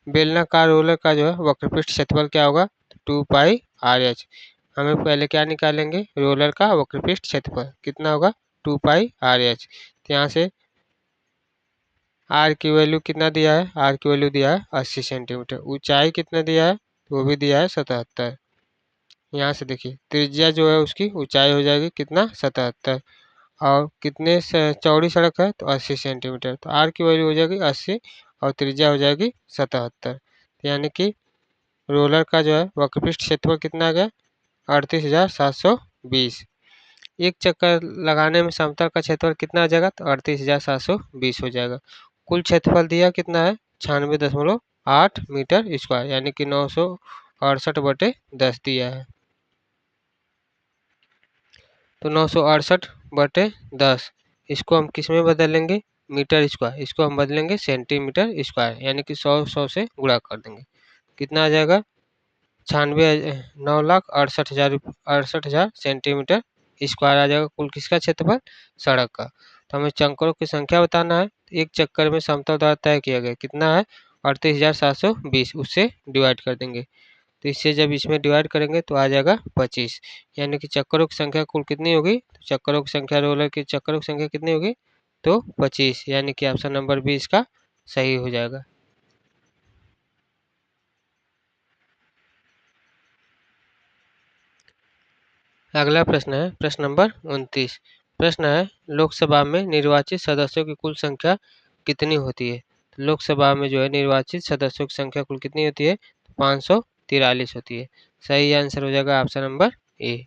बेलनाकार रोलर का जो है वक्रपृष्ठ क्षेत्रफल क्या होगा, 2πr/h। हमें पहले क्या निकालेंगे, रोलर का वक्रपृष्ठ क्षेत्रफल कितना होगा, 2πr/h। तो यहाँ से आर की वैल्यू कितना दिया है, आर की वैल्यू दिया है 80 सेंटीमीटर। ऊंचाई कितना दिया है, वो भी दिया है 77। यहाँ से देखिए त्रिज्या जो है उसकी ऊंचाई हो जाएगी कितना, 77। और कितने चौड़ी सड़क है, तो 80 सेंटीमीटर। तो आर की वैल्यू हो जाएगी 80 और त्रिज्या हो जाएगी 77। यानी कि रोलर का जो है वक्रपृष्ठ क्षेत्रफल कितना आ गया, 38,720। एक चक्कर लगाने में समतल का क्षेत्रफल कितना आ जाएगा, तो 38,720 हो जाएगा। कुल क्षेत्रफल दिया कितना है, 96.8 मीटर स्क्वायर, यानी कि 968/10 दिया है। तो 968/10 इसको हम किस में बदलेंगे, मीटर स्क्वायर। इसको हम बदलेंगे सेंटीमीटर स्क्वायर, यानी कि 100 से गुणा कर देंगे। कितना आ जाएगा, 9,68,000 सेंटीमीटर स्क्वायर आ जाएगा कुल किसका क्षेत्रफल, सड़क का। तो हमें चक्करों की संख्या बताना है। एक चक्कर में समतल द्वारा तय किया गया कितना है, 38,720, उससे डिवाइड कर देंगे। तो इससे जब इसमें डिवाइड करेंगे तो आ जाएगा 25। यानी कि चक्करों की संख्या कुल कितनी होगी, तो चक्करों की संख्या रोलर की चक्करों की संख्या कितनी होगी, तो 25। यानी कि ऑप्शन नंबर बी इसका सही हो जाएगा। अगला प्रश्न है प्रश्न नंबर 29। प्रश्न है, लोकसभा में निर्वाचित सदस्यों की कुल संख्या कितनी होती है। लोकसभा में जो है निर्वाचित सदस्यों की संख्या कुल कितनी होती है, 543 होती है। सही आंसर हो जाएगा ऑप्शन नंबर ए।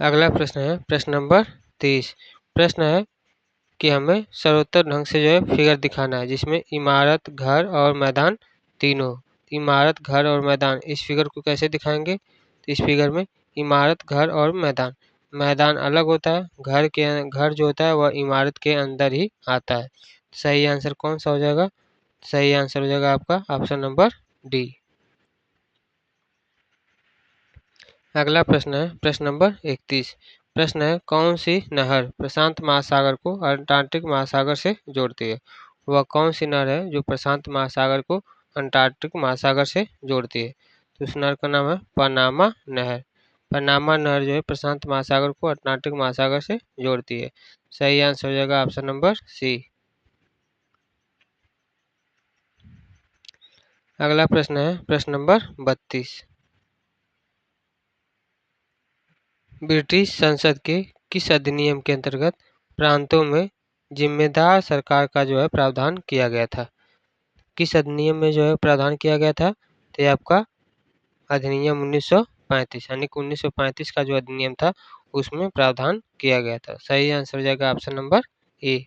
अगला प्रश्न है प्रश्न नंबर 30। प्रश्न है, कि हमें सर्वोत्तम ढंग से जो है फिगर दिखाना है, जिसमें इमारत, घर और मैदान तीनों। इमारत, घर और मैदान, इस फिगर को कैसे दिखाएंगे? तो इस फिगर में इमारत, घर और मैदान, मैदान अलग होता है, घर जो होता है वह इमारत के अंदर ही आता है। सही आंसर कौन सा हो जाएगा? सही आंसर हो जाएगा आपका ऑप्शन नंबर डी। अगला प्रश्न है प्रश्न नंबर 31। प्रश्न है, कौन सी नहर प्रशांत महासागर को अंटार्कटिक महासागर से जोड़ती है? वह कौन सी नहर है जो प्रशांत महासागर को अंटार्कटिक महासागर से जोड़ती है? तो उस नहर का नाम है पनामा नहर। पनामा नहर जो है प्रशांत महासागर को अटलांटिक महासागर से जोड़ती है। सही आंसर हो जाएगा ऑप्शन नंबर सी। अगला प्रश्न है प्रश्न नंबर 32। ब्रिटिश संसद के किस अधिनियम के अंतर्गत प्रांतों में जिम्मेदार सरकार का जो है प्रावधान किया गया था? किस अधिनियम में जो है प्रावधान किया गया था? तो ये आपका अधिनियम 1935, यानी कि 1935 का जो अधिनियम था उसमें प्रावधान किया गया था। सही आंसर हो जाएगा ऑप्शन नंबर ए।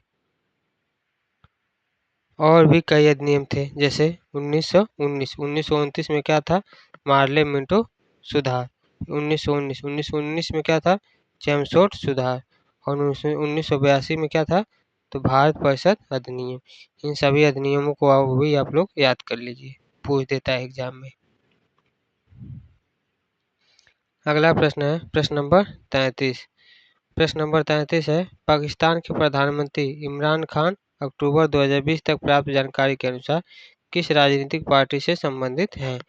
और भी कई अधिनियम थे, जैसे 1929 में क्या था? मार्ले मिंटो सुधार। 1919 में क्या था? चेमसोट सुधार। और 1982 में क्या था? तो भारत परिषद अधिनियम। इन सभी अधिनियमों को भी आप लोग याद कर लीजिए, पूछ देता है एग्जाम में। अगला प्रश्न है प्रश्न नंबर 33। प्रश्न नंबर 33 है, पाकिस्तान के प्रधानमंत्री इमरान खान अक्टूबर 2020 तक प्राप्त जानकारी के अनुसार किस राजनीतिक पार्टी से संबंधित हैं?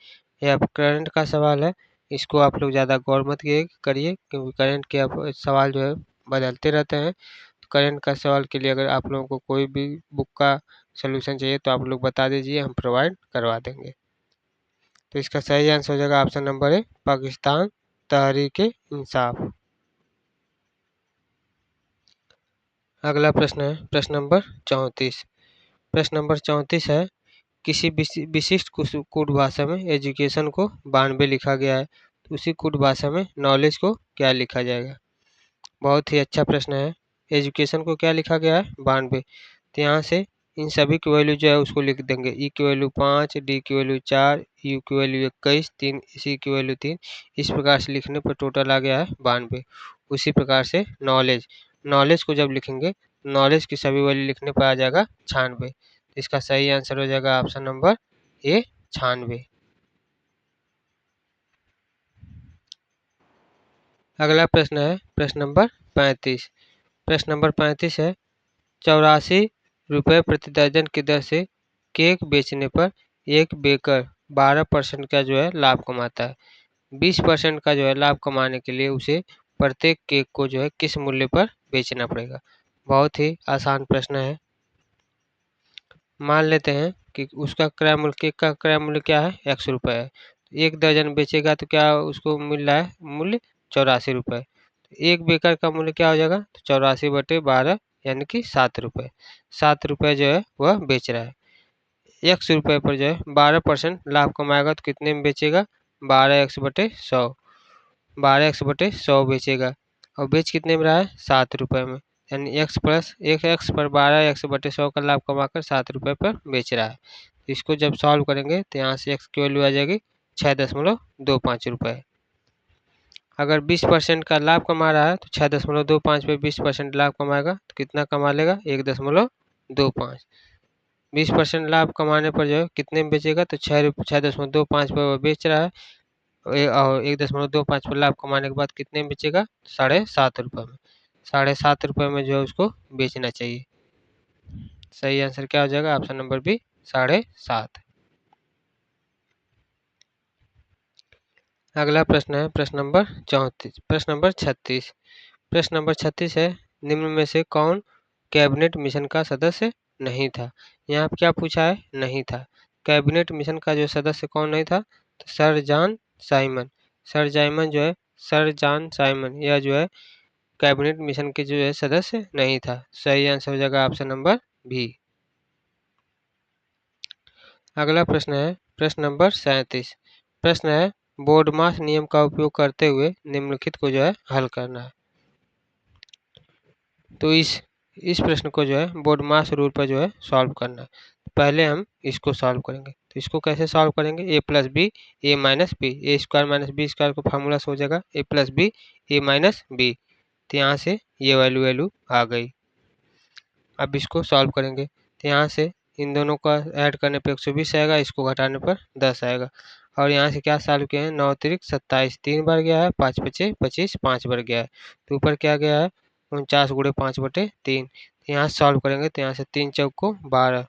यह करंट का सवाल है, इसको आप लोग ज़्यादा गौर मत करिए, क्योंकि करंट के सवाल जो है बदलते रहते हैं। तो करंट का सवाल के लिए अगर आप लोगों को कोई भी बुक का सोल्यूशन चाहिए तो आप लोग बता दीजिए, हम प्रोवाइड करवा देंगे। तो इसका सही आंसर हो जाएगा option number A, Pakistan Tehreek Insaf. अगला प्रश्न है प्रश्न नंबर 34। प्रश्न नंबर 34 है, किसी विशिष्ट कूट भाषा में एजुकेशन को 92 लिखा गया है, तो उसी कूट भाषा में नॉलेज को क्या लिखा जाएगा? बहुत ही अच्छा प्रश्न है। एजुकेशन को क्या लिखा गया है? 92। तो यहाँ से इन सभी की वैल्यू जो है उसको लिख देंगे। ई की वैल्यू 5, डी की वैल्यू 4, यू की वैल्यू 21, 3, सी की वैल्यू 3। इस प्रकार से लिखने पर टोटल आ गया है 92। उसी प्रकार से नॉलेज, नॉलेज को जब लिखेंगे नॉलेज की सभी वैल्यू लिखने पर आ जाएगा 96। इसका सही आंसर हो जाएगा ऑप्शन नंबर ए, 96। अगला प्रश्न है प्रश्न नंबर 35। प्रश्न नंबर 35 है, 84 रुपये प्रति दर्जन की दर से केक बेचने पर एक बेकर 12% का जो है लाभ कमाता है। 20% का जो है लाभ कमाने के लिए उसे प्रत्येक केक को जो है किस मूल्य पर बेचना पड़ेगा? बहुत ही आसान प्रश्न है। मान लेते हैं कि उसका क्रय मूल्य, केक का क्रय मूल्य क्या है? 100 रुपये है। एक दर्जन बेचेगा तो क्या उसको मिल रहा है मूल्य? 84 रुपये। एक बेकर का मूल्य क्या हो जाएगा? तो 84/12 यानी कि 7 रुपये। 7 रुपये जो है वह बेच रहा है। 100 रुपये पर जो है 12% लाभ कमाएगा तो कितने में बेचेगा? 12x/100। 12x/100 बेचेगा और बेच कितने में रहा है? 7 रुपये में। यानी x प्लस 1x पर 12x/100 का लाभ कमाकर 7 रुपये पर बेच रहा है। इसको जब सॉल्व करेंगे तो यहाँ से x की वैल्यू आ जाएगी 6.25 रुपये। अगर 20% का लाभ कमा रहा है तो 6.25 पे 20% लाभ कमाएगा तो कितना कमा लेगा? 1.25। 20% लाभ कमाने पर जो है कितने में बेचेगा? तो 6.25 पर वह बेच रहा है और 1.25 पर लाभ कमाने के बाद कितने में बेचेगा? 7.5 रुपये में। 7.5 रुपये में जो है उसको बेचना चाहिए। सही आंसर क्या हो जाएगा? Option number B, 7.5। अगला प्रश्न है प्रश्न नंबर 34। प्रश्न नंबर 36। प्रश्न नंबर 36 है, निम्न में से कौन कैबिनेट मिशन का सदस्य नहीं था? यहाँ पर क्या पूछा है? नहीं था। कैबिनेट मिशन का जो सदस्य कौन नहीं था? तो sir John Simon. Sir John Simon यह जो है कैबिनेट मिशन के जो है सदस्य नहीं था। सही आंसर हो जाएगा ऑप्शन नंबर बी। अगला प्रश्न है प्रश्न नंबर 37। प्रश्न है, बोर्डमास नियम का उपयोग करते हुए निम्नलिखित को जो है हल करना है। तो इस प्रश्न को जो है बोर्ड मास रूल पर जो है सॉल्व करना है। पहले हम इसको सॉल्व करेंगे। तो इसको कैसे सॉल्व करेंगे? ए प्लस बी ए माइनस बी, ए स्क्वायर माइनस बी स्क्वायर को फार्मूला से हो जाएगा ए प्लस बी ए माइनस बी। तो यहाँ से ये वैल्यू आ गई। अब इसको सॉल्व करेंगे तो यहाँ से इन दोनों का ऐड करने पर 120 आएगा, इसको घटाने पर 10 आएगा। और यहाँ से क्या सॉल्व किए हैं? 9 तिरिक 27 3 बार गया है, 5 पचे 25 5 बार गया है। तो ऊपर क्या गया है? 49 गुणे 5/3। यहाँ सॉल्व करेंगे तो यहाँ से 3 चौक को 12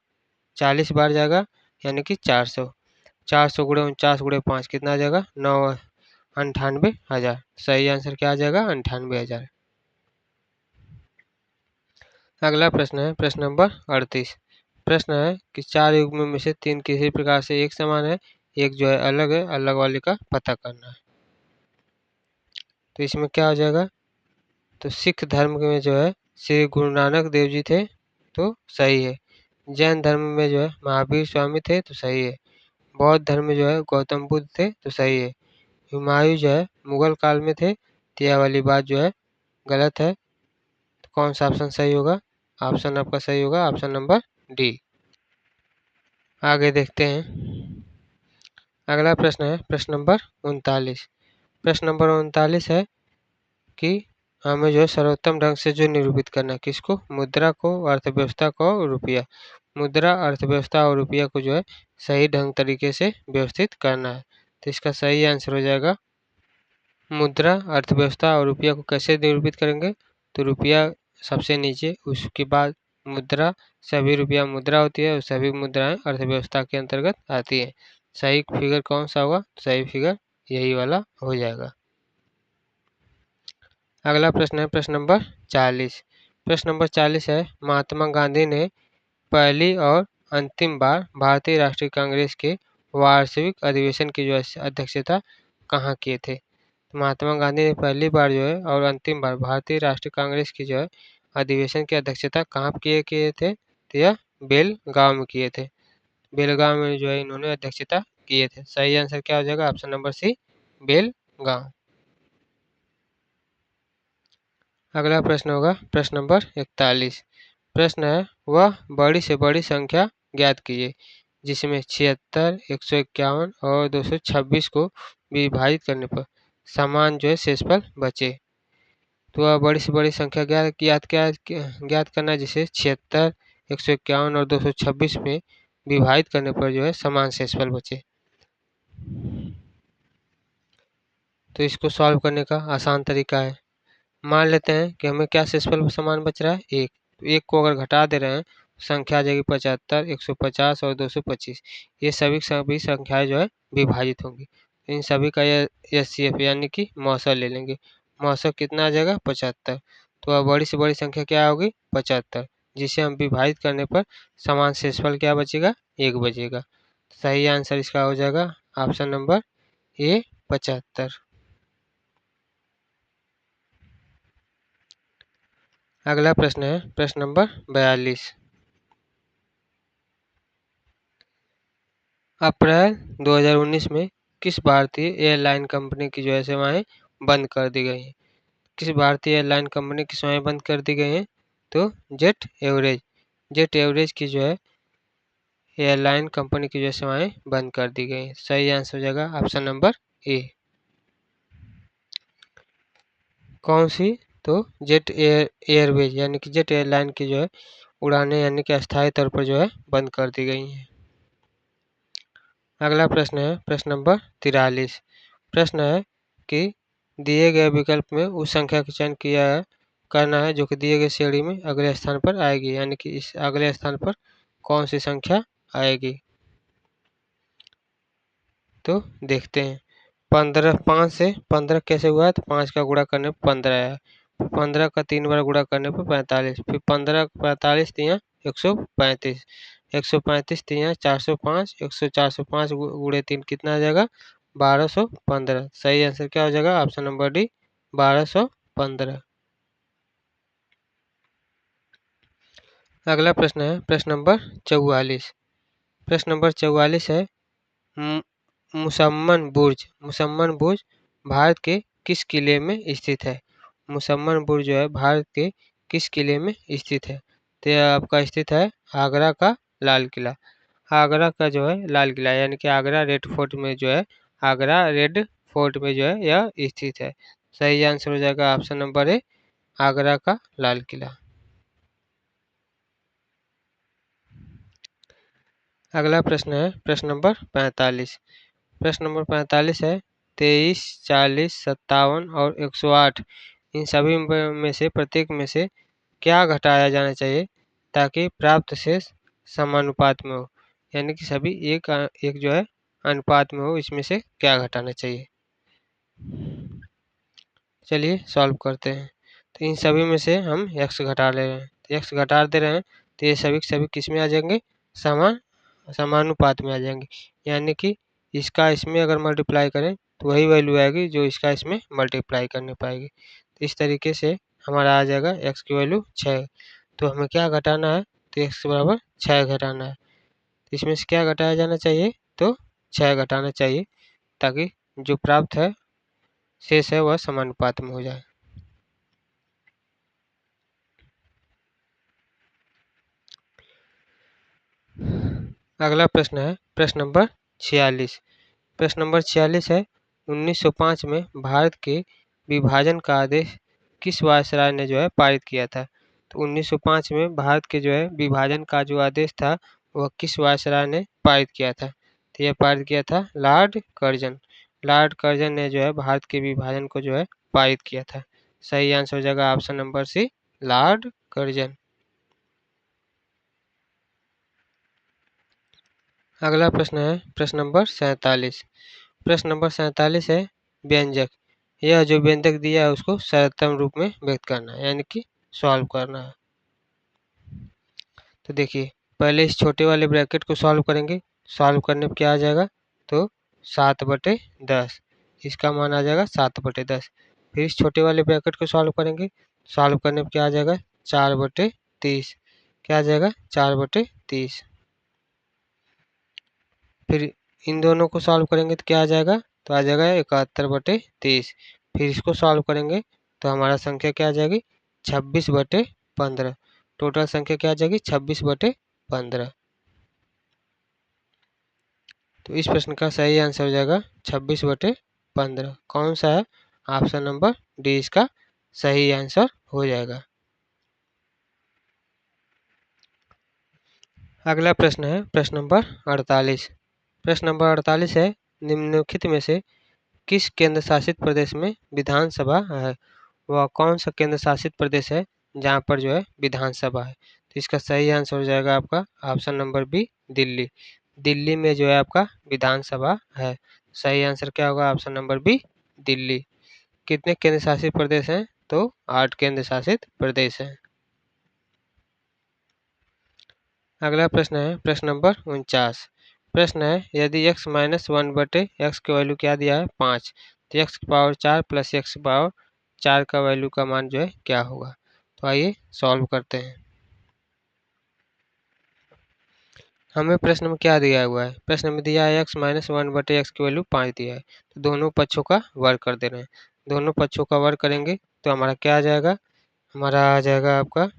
40 बार जाएगा, यानी कि 400। 400 गुणे 49 गुणे 5 कितना आ जाएगा? 9 98,000। सही आंसर क्या आ जाएगा? 98,000। अगला प्रश्न है प्रश्न नंबर 38। प्रश्न है कि 4 युग्मों में से 3 किसी प्रकार से एक समान है, एक जो है, अलग वाले का पता करना है। तो इसमें क्या हो जाएगा? तो सिख धर्म में जो है श्री गुरु नानक देव जी थे, तो सही है। जैन धर्म में जो है महावीर स्वामी थे, तो सही है। बौद्ध धर्म में जो है गौतम बुद्ध थे, तो सही है। हुमायूं जो है मुगल काल में थे, तो यह वाली बात जो है गलत है। तो कौन सा ऑप्शन सही होगा? ऑप्शन आपका सही होगा ऑप्शन नंबर डी। आगे देखते हैं। अगला प्रश्न है प्रश्न नंबर 39। प्रश्न नंबर 39 है कि हमें जो है सर्वोत्तम ढंग से जो निरूपित करना है, किसको? मुद्रा को, अर्थव्यवस्था को और रुपया। मुद्रा, अर्थव्यवस्था और रुपया को जो है सही ढंग तरीके से व्यवस्थित करना है। तो इसका सही आंसर हो जाएगा मुद्रा, अर्थव्यवस्था और रुपया को कैसे निरूपित करेंगे? तो रुपया सबसे नीचे, उसके बाद मुद्रा, सभी रुपया मुद्रा होती है और सभी मुद्राएं अर्थव्यवस्था के अंतर्गत आती है। सही फिगर कौन सा होगा? सही फिगर यही वाला हो जाएगा। अगला प्रश्न है प्रश्न नंबर 40। प्रश्न नंबर 40 है महात्मा गांधी ने पहली और अंतिम बार भारतीय राष्ट्रीय कांग्रेस के वार्षिक अधिवेशन की जो है अध्यक्षता कहाँ किए थे? तो महात्मा गांधी ने पहली बार जो है और अंतिम बार भारतीय राष्ट्रीय कांग्रेस की जो है अधिवेशन की अध्यक्षता कहाँ किए थे? तो यह बेलगांव में किए थे। बेलगांव में जो है इन्होंने अध्यक्षता किए थे। सही आंसर क्या हो जाएगा? Option number C, Belgaum. अगला प्रश्न होगा प्रश्न नंबर 41। प्रश्न है वह बड़ी से बड़ी संख्या ज्ञात कीजिए जिसमें 76, 151 और 226 को विभाजित करने पर समान जो है शेषफल बचे। तो वह बड़ी से बड़ी संख्या ज्ञात करना, जिसे 76, 151 और 226 में विभाजित करने पर जो है समान शेषफल बचे। तो इसको सॉल्व करने का आसान तरीका है। मान लेते हैं कि हमें क्या शेषफल समान बच रहा है? एक। तो एक को अगर घटा दे रहे हैं संख्या आ जाएगी 75, 150 और 225। ये सभी संख्याएं जो है विभाजित होंगी। इन सभी का एचसीएफ यानी कि मौसा ले लेंगे। मौसा कितना आ जाएगा? 75। तो अब बड़ी से बड़ी संख्या क्या होगी? 75, जिसे हम विभाजित करने पर समान शेषफल क्या बचेगा? 1 बचेगा। सही आंसर इसका हो जाएगा ऑप्शन नंबर ए, 75। अगला प्रश्न है प्रश्न नंबर 42। अप्रैल 2019 में किस भारतीय एयरलाइन कंपनी की जो है सेवाएं बंद कर दी गई हैं? किस भारतीय एयरलाइन कंपनी की सेवाएं बंद कर दी गई हैं? तो जेट एवरेज। जेट एवरेज की जो है एयरलाइन कंपनी की जो है सेवाएं बंद कर दी गई हैं। सही आंसर हो जाएगा ऑप्शन नंबर ए। कौन सी? तो जेट एयरवेज यानी कि जेट एयरलाइन की जो है उड़ानें यानी कि अस्थायी तौर पर जो है बंद कर दी गई हैं। अगला प्रश्न है प्रश्न नंबर 43। प्रश्न है कि दिए गए विकल्प में उस संख्या का चयन करना है जो कि दिए गए श्रेणी में अगले स्थान पर आएगी, यानी कि इस अगले स्थान पर कौन सी संख्या आएगी? तो देखते हैं। 15, 5 से 15 कैसे हुआ है? तो 5 का गुणा करने पर 15 आया। 15 का 3 बार गुणा करने पर 45। फिर 15 45 तिया 135। 135 तिया 405। 405 गुणे 3 कितना आ जाएगा? 1215। सही आंसर क्या हो जाएगा? Option number D, 1215। अगला प्रश्न है प्रश्न नंबर 44। प्रश्न नंबर 44 है मुसम्मन बुर्ज। मुसम्मन बुर्ज भारत के किस किले में स्थित है? मुसम्मन बुर्ज जो है भारत के किस किले में स्थित है? तो यह आपका स्थित है आगरा का लाल किला। आगरा का जो है लाल किला यानी कि आगरा रेड फोर्ट में जो है, आगरा रेड फोर्ट में जो है यह स्थित है। सही आंसर हो जाएगा ऑप्शन नंबर ए, आगरा का लाल किला। अगला प्रश्न है प्रश्न नंबर 45। प्रश्न नंबर 45 है 23, 40, 57 और 108 इन सभी में से प्रत्येक में से क्या घटाया जाना चाहिए ताकि प्राप्त शेष समानुपात में हो? यानी कि सभी एक जो है अनुपात में हो, इसमें से क्या घटाना चाहिए? चलिए सॉल्व करते हैं। तो इन सभी में से हम x घटा ले रहे हैं, तो x घटा दे रहे हैं तो ये सभी के सभी किस में आ जाएंगे? समानुपात में आ जाएंगे। यानी कि इसका इसमें अगर मल्टीप्लाई करें तो वही वैल्यू आएगी जो इसका इसमें मल्टीप्लाई करने पाएगी। तो इस तरीके से हमारा आ जाएगा x की वैल्यू 6। तो हमें क्या घटाना है? तो x बराबर 6 घटाना है। तो इसमें से क्या घटाया जाना चाहिए? तो 6 घटाना चाहिए ताकि जो प्राप्त है शेष है वह समानुपात में हो जाए। अगला प्रश्न है प्रश्न नंबर 46। प्रश्न नंबर 46 है 1905 में भारत के विभाजन का आदेश किस वायसराय ने जो है पारित किया था? तो 1905 में भारत के जो है विभाजन का जो आदेश था वह किस वायसराय ने पारित किया था? तो यह पारित किया था लॉर्ड कर्जन। लॉर्ड कर्जन ने जो है भारत के विभाजन को जो है पारित किया था। सही आंसर हो जाएगा option number C, Lord Curzon. अगला प्रश्न है प्रश्न नंबर 47। प्रश्न नंबर 47 है व्यंजक। यह जो व्यंजक दिया है उसको सरलतम रूप में व्यक्त करना है यानी कि सॉल्व करना है। तो देखिए पहले इस छोटे वाले ब्रैकेट को सॉल्व करेंगे। सॉल्व करने पर क्या आ जाएगा? तो 7/10 इसका मान आ जाएगा 7/10। फिर इस छोटे वाले ब्रैकेट को सॉल्व करेंगे। सॉल्व करने पर क्या आ जाएगा? 4/30 क्या आ जाएगा? 4/30। फिर इन दोनों को सॉल्व करेंगे तो क्या आ जाएगा? तो आ जाएगा 71/30। फिर इसको सॉल्व करेंगे तो हमारा संख्या क्या आ जाएगी? 26/15। टोटल संख्या क्या आ जाएगी? 26/15। तो इस प्रश्न का सही आंसर हो जाएगा 26/15। कौन सा है? ऑप्शन नंबर डी इसका सही आंसर हो जाएगा। अगला प्रश्न है प्रश्न नंबर 48। प्रश्न नंबर 48 है निम्नलिखित में से किस केंद्र शासित प्रदेश में विधानसभा है? वह कौन सा केंद्र शासित प्रदेश है जहाँ पर जो है विधानसभा है? तो इसका सही आंसर हो जाएगा आपका option number B, Delhi. Delhi में जो है आपका विधानसभा है। सही आंसर क्या होगा? Option number B, Delhi. कितने केंद्र शासित प्रदेश हैं? तो 8 केंद्र शासित प्रदेश हैं। अगला प्रश्न है प्रश्न नंबर 49। प्रश्न है यदि x - 1/x की वैल्यू क्या दिया है? 5, तो x की पावर 4 प्लस x की पावर 4 का वैल्यू का मान जो है क्या होगा? तो आइए सॉल्व करते हैं। हमें प्रश्न में क्या दिया हुआ है? प्रश्न में दिया है x - 1/x की वैल्यू 5 दिया है। तो दोनों पक्षों का वर्ग कर दे रहे हैं। दोनों पक्षों का वर्ग करेंगे तो हमारा क्या आ जाएगा? हमारा आ जाएगा आपका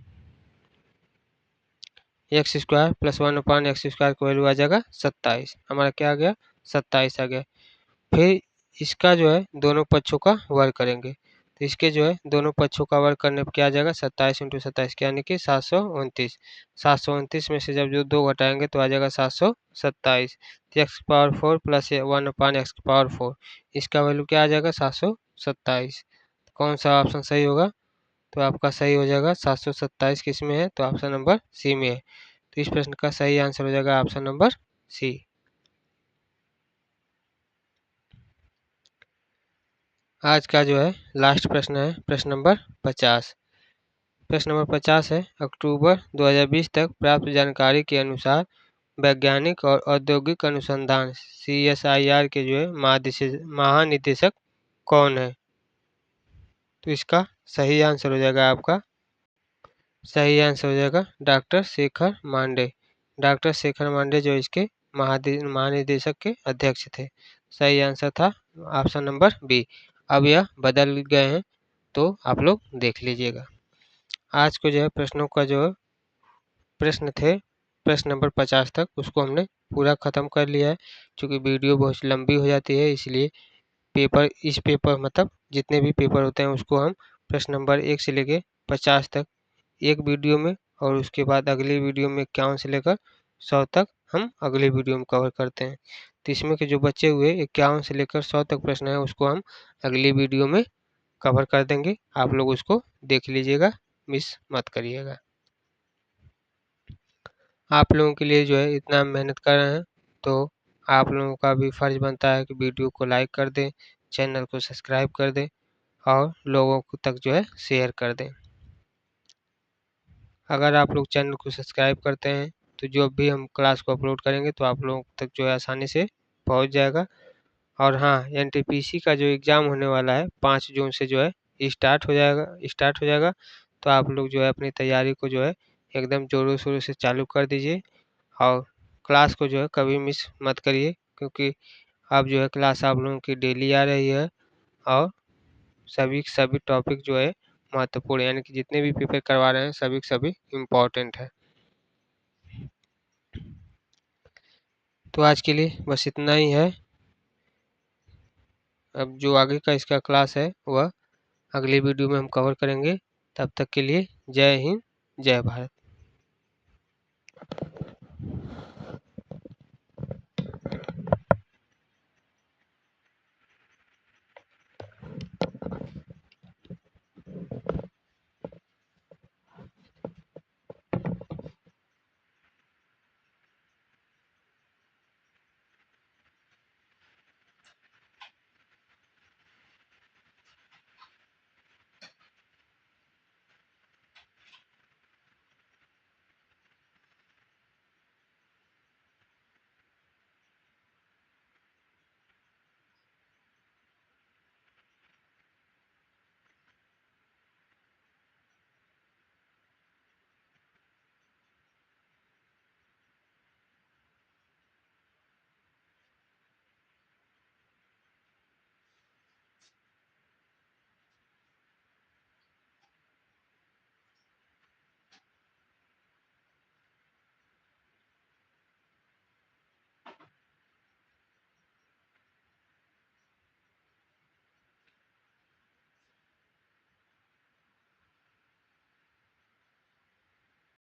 x² प्लस 1/x² का वैल्यू आ जाएगा 27। हमारा क्या आ गया? 27 आ गया। फिर इसका जो है दोनों पक्षों का वर्ग करेंगे। तो इसके जो है दोनों पक्षों का वर्ग करने पर क्या आ जाएगा? 27 × 27 यानी कि 729। 729 में से जब जो 2 घटाएंगे तो आ जाएगा 727। तो x की पावर 4 प्लस 1/x की पावर 4 इसका वैल्यू क्या आ जाएगा? 727। कौन सा ऑप्शन सही होगा? तो आपका सही हो जाएगा 727 किस में है? तो ऑप्शन नंबर सी में है। तो इस प्रश्न का सही आंसर हो जाएगा ऑप्शन नंबर सी। आज का जो है लास्ट प्रश्न है प्रश्न नंबर 50। प्रश्न नंबर 50 है अक्टूबर 2020 तक प्राप्त जानकारी के अनुसार वैज्ञानिक और औद्योगिक अनुसंधान CSIR के जो है महानिदेशक कौन है? तो इसका सही आंसर हो जाएगा आपका सही आंसर हो जाएगा डॉक्टर शेखर मांडे। डॉक्टर शेखर मांडे जो इसके महानिदेशक के अध्यक्ष थे। सही आंसर था ऑप्शन नंबर बी। अब यह बदल गए हैं तो आप लोग देख लीजिएगा। आज को जो है प्रश्नों का जो प्रश्न थे प्रश्न नंबर 50 तक उसको हमने पूरा ख़त्म कर लिया है। चूँकि वीडियो बहुत लंबी हो जाती है इसलिए इस पेपर मतलब जितने भी पेपर होते हैं उसको हम प्रश्न नंबर 1 से लेके 50 तक एक वीडियो में, और उसके बाद अगली वीडियो में 51 से लेकर 100 तक हम अगले वीडियो में कवर करते हैं। तो इसमें के जो बचे हुए 51 से लेकर 100 तक प्रश्न है उसको हम अगली वीडियो में कवर कर देंगे। आप लोग उसको देख लीजिएगा, मिस मत करिएगा। आप लोगों के लिए जो है इतना मेहनत कर रहे हैं तो आप लोगों का भी फ़र्ज़ बनता है कि वीडियो को लाइक कर दें, चैनल को सब्सक्राइब कर दें और लोगों को तक जो है शेयर कर दें। अगर आप लोग चैनल को सब्सक्राइब करते हैं तो जो भी हम क्लास को अपलोड करेंगे तो आप लोगों तक जो है आसानी से पहुंच जाएगा। और हाँ, एनटीपीसी का जो एग्ज़ाम होने वाला है 5 जून से जो है स्टार्ट हो जाएगा। तो आप लोग जो है अपनी तैयारी को जो है एकदम ज़ोरों शोरों से चालू कर दीजिए और क्लास को जो है कभी मिस मत करिए, क्योंकि अब जो है क्लास आप लोगों की डेली आ रही है और सभी के सभी टॉपिक जो है महत्वपूर्ण, यानी कि जितने भी पेपर करवा रहे हैं सभी के सभी इम्पोर्टेंट है। तो आज के लिए बस इतना ही है। अब जो आगे का इसका क्लास है वह अगली वीडियो में हम कवर करेंगे। तब तक के लिए जय हिंद, जय भारत।